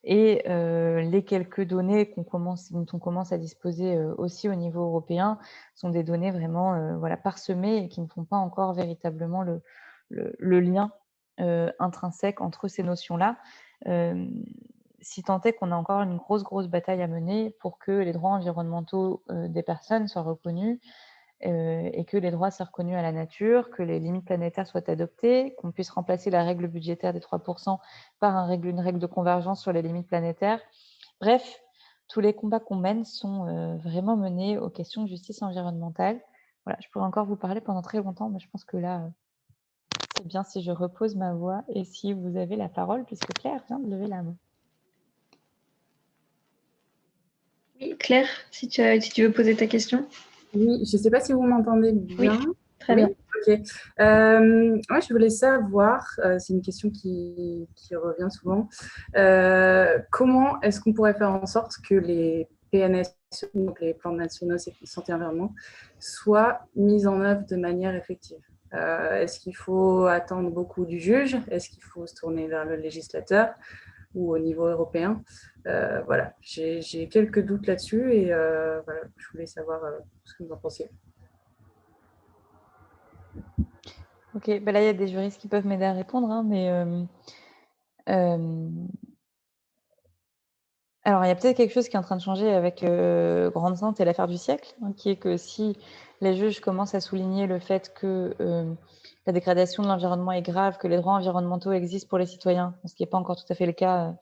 Et les quelques données dont on commence à disposer aussi au niveau européen sont des données vraiment parsemées et qui ne font pas encore véritablement le lien intrinsèque entre ces notions-là. Si tant est qu'on a encore une grosse bataille à mener pour que les droits environnementaux des personnes soient reconnus, et que les droits soient reconnus à la nature, que les limites planétaires soient adoptées, qu'on puisse remplacer la règle budgétaire des 3% par une règle de convergence sur les limites planétaires. Bref, tous les combats qu'on mène sont vraiment menés aux questions de justice environnementale. Voilà, je pourrais encore vous parler pendant très longtemps, mais je pense que là, c'est bien si je repose ma voix et si vous avez la parole, puisque Claire vient de lever la main. Oui, Claire, si tu veux poser ta question. Oui, je ne sais pas si vous m'entendez bien. Oui, très bien. Ok. Je voulais savoir, c'est une question qui revient souvent, comment est-ce qu'on pourrait faire en sorte que les PNS, donc les plans nationaux santé environnement, soient mis en œuvre de manière effective? Est-ce qu'il faut attendre beaucoup du juge? Est-ce qu'il faut se tourner vers le législateur ou au niveau européen? Voilà, j'ai quelques doutes là-dessus et voilà, je voulais savoir ce que vous en pensiez. Ok, là il y a des juristes qui peuvent m'aider à répondre, hein, mais alors il y a peut-être quelque chose qui est en train de changer avec Grande Sainte et l'affaire du siècle, hein, qui est que si les juges commencent à souligner le fait que la dégradation de l'environnement est grave, que les droits environnementaux existent pour les citoyens, ce qui n'est pas encore tout à fait le cas.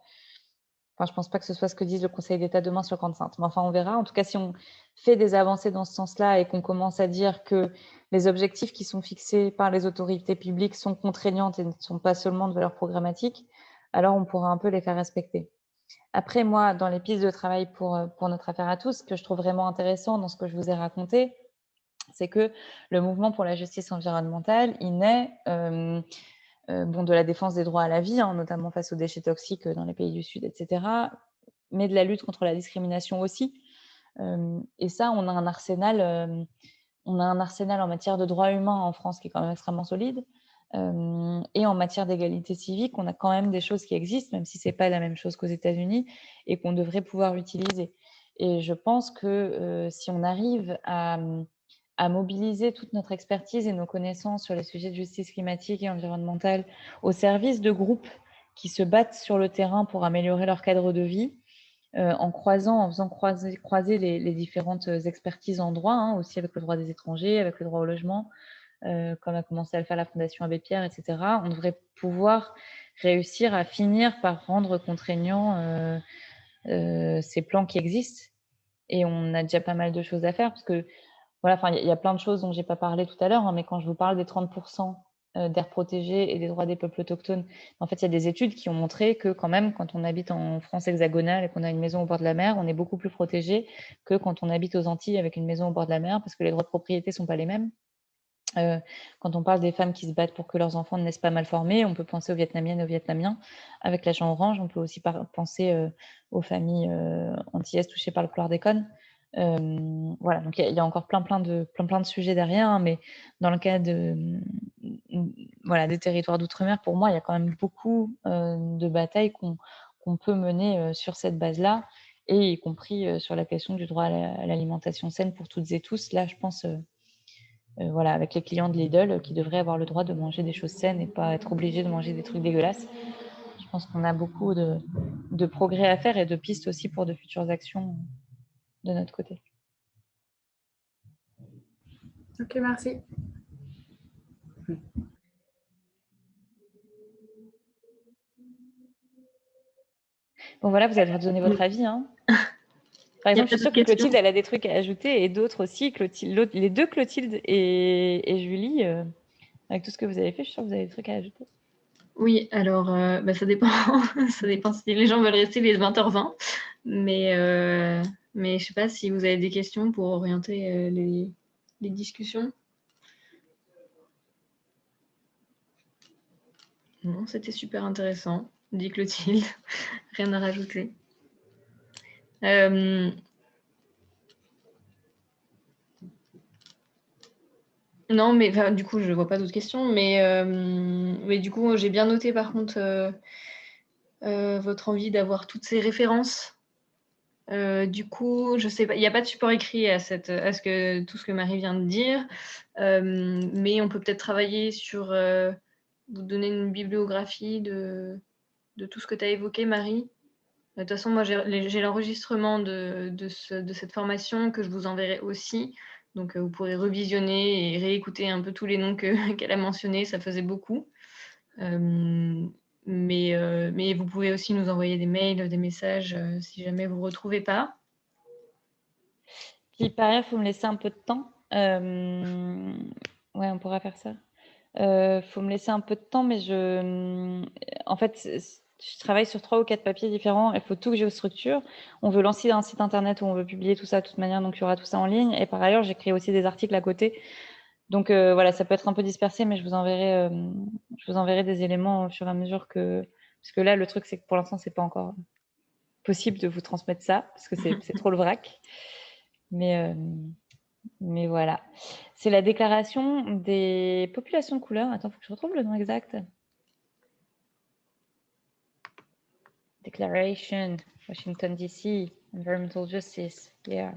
Je ne pense pas que ce soit ce que dise le Conseil d'État demain sur Grande Sainte, mais enfin on verra. En tout cas, si on fait des avancées dans ce sens-là et qu'on commence à dire que les objectifs qui sont fixés par les autorités publiques sont contraignantes et ne sont pas seulement de valeur programmatique, alors on pourra un peu les faire respecter. Après, moi, dans les pistes de travail pour notre affaire à tous, ce que je trouve vraiment intéressant dans ce que je vous ai raconté, c'est que le mouvement pour la justice environnementale, il naît de la défense des droits à la vie, hein, notamment face aux déchets toxiques dans les pays du Sud, etc., mais de la lutte contre la discrimination aussi. Et ça, on a un arsenal en matière de droits humains en France qui est quand même extrêmement solide. Et en matière d'égalité civique, on a quand même des choses qui existent, même si ce n'est pas la même chose qu'aux États-Unis, et qu'on devrait pouvoir utiliser. Et je pense que si on arrive à mobiliser toute notre expertise et nos connaissances sur les sujets de justice climatique et environnementale au service de groupes qui se battent sur le terrain pour améliorer leur cadre de vie, en faisant croiser les différentes expertises en droit, hein, aussi avec le droit des étrangers, avec le droit au logement, comme a commencé à le faire la Fondation Abbé Pierre, etc., on devrait pouvoir réussir à finir par rendre contraignants ces plans qui existent. Et on a déjà pas mal de choses à faire, parce que voilà, il y a plein de choses dont je n'ai pas parlé tout à l'heure, hein, mais quand je vous parle des 30% d'aires protégées et des droits des peuples autochtones, en fait, il y a des études qui ont montré que quand même, quand on habite en France hexagonale et qu'on a une maison au bord de la mer, on est beaucoup plus protégé que quand on habite aux Antilles avec une maison au bord de la mer, parce que les droits de propriété ne sont pas les mêmes. Quand on parle des femmes qui se battent pour que leurs enfants ne naissent pas mal formés, on peut penser aux Vietnamiennes et aux Vietnamiens. Avec l'agent orange, on peut aussi penser aux familles antillaises touchées par le chlordécone. Voilà, donc il y a encore plein de sujets derrière, hein, mais dans le cas des territoires d'outre-mer, pour moi, il y a quand même beaucoup de batailles qu'on peut mener sur cette base-là, et y compris sur la question du droit à l'alimentation saine pour toutes et tous. Là, je pense... avec les clients de Lidl qui devraient avoir le droit de manger des choses saines et pas être obligés de manger des trucs dégueulasses. Je pense qu'on a beaucoup de progrès à faire et de pistes aussi pour de futures actions de notre côté. Ok, merci. Bon voilà, vous avez le droit de donner votre avis. Hein. Par exemple, je suis sûre que Clotilde, elle a des trucs à ajouter, et d'autres aussi. Les deux Clotilde et Julie, avec tout ce que vous avez fait, je suis sûre que vous avez des trucs à ajouter. Oui, alors ça dépend. Ça dépend si les gens veulent rester les 20h20. Mais je ne sais pas si vous avez des questions pour orienter les discussions. Non, c'était super intéressant, dit Clotilde. Rien à rajouter. Non, mais du coup, je ne vois pas d'autres questions. Mais du coup, j'ai bien noté par contre votre envie d'avoir toutes ces références. Du coup, je sais pas, il n'y a pas de support écrit à tout ce que Marie vient de dire, mais on peut peut-être travailler sur vous donner une bibliographie de tout ce que tu as évoqué, Marie. De toute façon, moi, j'ai l'enregistrement de cette formation que je vous enverrai aussi. Donc, vous pourrez revisionner et réécouter un peu tous les noms qu'elle a mentionnés. Ça faisait beaucoup. Mais vous pouvez aussi nous envoyer des mails, des messages si jamais vous ne retrouvez pas. Puis par ailleurs, il faut me laisser un peu de temps. Ouais, on pourra faire ça. Faut me laisser un peu de temps, mais en fait, je travaille sur 3 ou 4 papiers différents. Il faut tout que je structure. On veut lancer un site internet où on veut publier tout ça de toute manière, donc il y aura tout ça en ligne. Et par ailleurs, j'écris aussi des articles à côté. Donc voilà, ça peut être un peu dispersé, mais je vous enverrai des éléments au fur et à mesure parce que là, le truc, c'est que pour l'instant, c'est pas encore possible de vous transmettre ça, parce que c'est trop le vrac. Mais voilà. C'est la déclaration des populations de couleur. Attends, il faut que je retrouve le nom exact. Declaration, Washington, D.C., Environmental Justice. Yeah.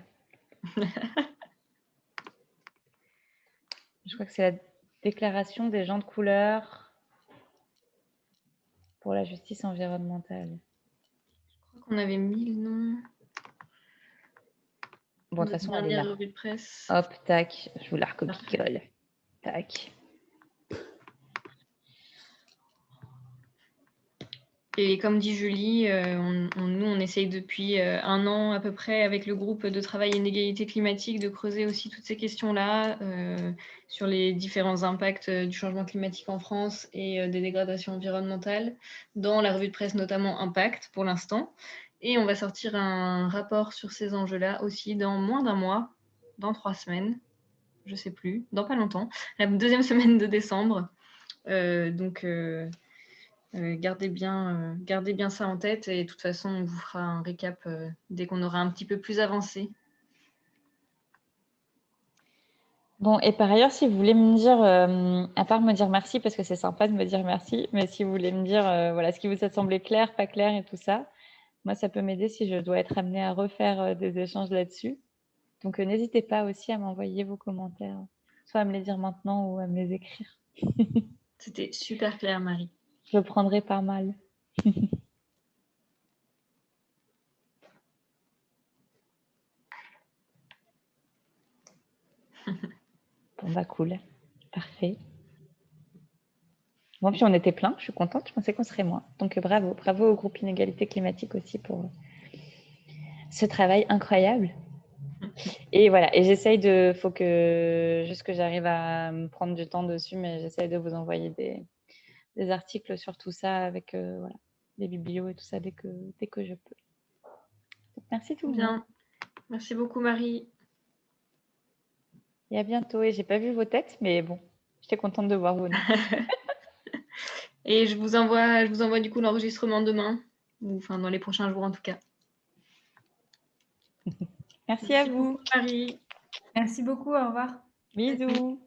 Je crois que c'est la déclaration des gens de couleur pour la justice environnementale. Je crois qu'on avait mis le nom. Bon, de toute façon, elle est là. Revue de presse. Hop, tac, je vous la recopie-colle. Tac. Et comme dit Julie, nous, on essaye depuis 1 an à peu près avec le groupe de travail inégalité climatique de creuser aussi toutes ces questions-là sur les différents impacts du changement climatique en France et des dégradations environnementales, dans la revue de presse notamment Impact pour l'instant. Et on va sortir un rapport sur ces enjeux-là aussi dans moins d'1 mois, dans 3 semaines, je ne sais plus, dans pas longtemps, la 2e semaine de décembre. Donc, gardez bien ça en tête et de toute façon, on vous fera un récap dès qu'on aura un petit peu plus avancé. Bon, et par ailleurs, si vous voulez me dire, à part me dire merci, parce que c'est sympa de me dire merci, mais si vous voulez me dire voilà, ce qui vous a semblé clair, pas clair et tout ça, moi, ça peut m'aider si je dois être amenée à refaire des échanges là-dessus. Donc, n'hésitez pas aussi à m'envoyer vos commentaires, soit à me les dire maintenant ou à me les écrire. C'était super clair, Marie. Je le prendrai pas mal. Bon, bah cool. Parfait. Bon, puis on était plein, je suis contente, je pensais qu'on serait moins. Donc bravo, bravo au groupe Inégalité climatique aussi pour ce travail incroyable. Et voilà, et j'essaye faut que, juste que j'arrive à me prendre du temps dessus, mais j'essaye de vous envoyer des articles sur tout ça avec voilà, des biblios et tout ça dès que je peux. Donc, merci tout le monde. Bien. Merci beaucoup, Marie. Et à bientôt. Et j'ai pas vu vos têtes, mais bon, j'étais contente de voir vos noms. Et je vous envoie du coup l'enregistrement demain, ou enfin dans les prochains jours en tout cas. Merci à vous. Marie. Merci beaucoup, au revoir. Bisous.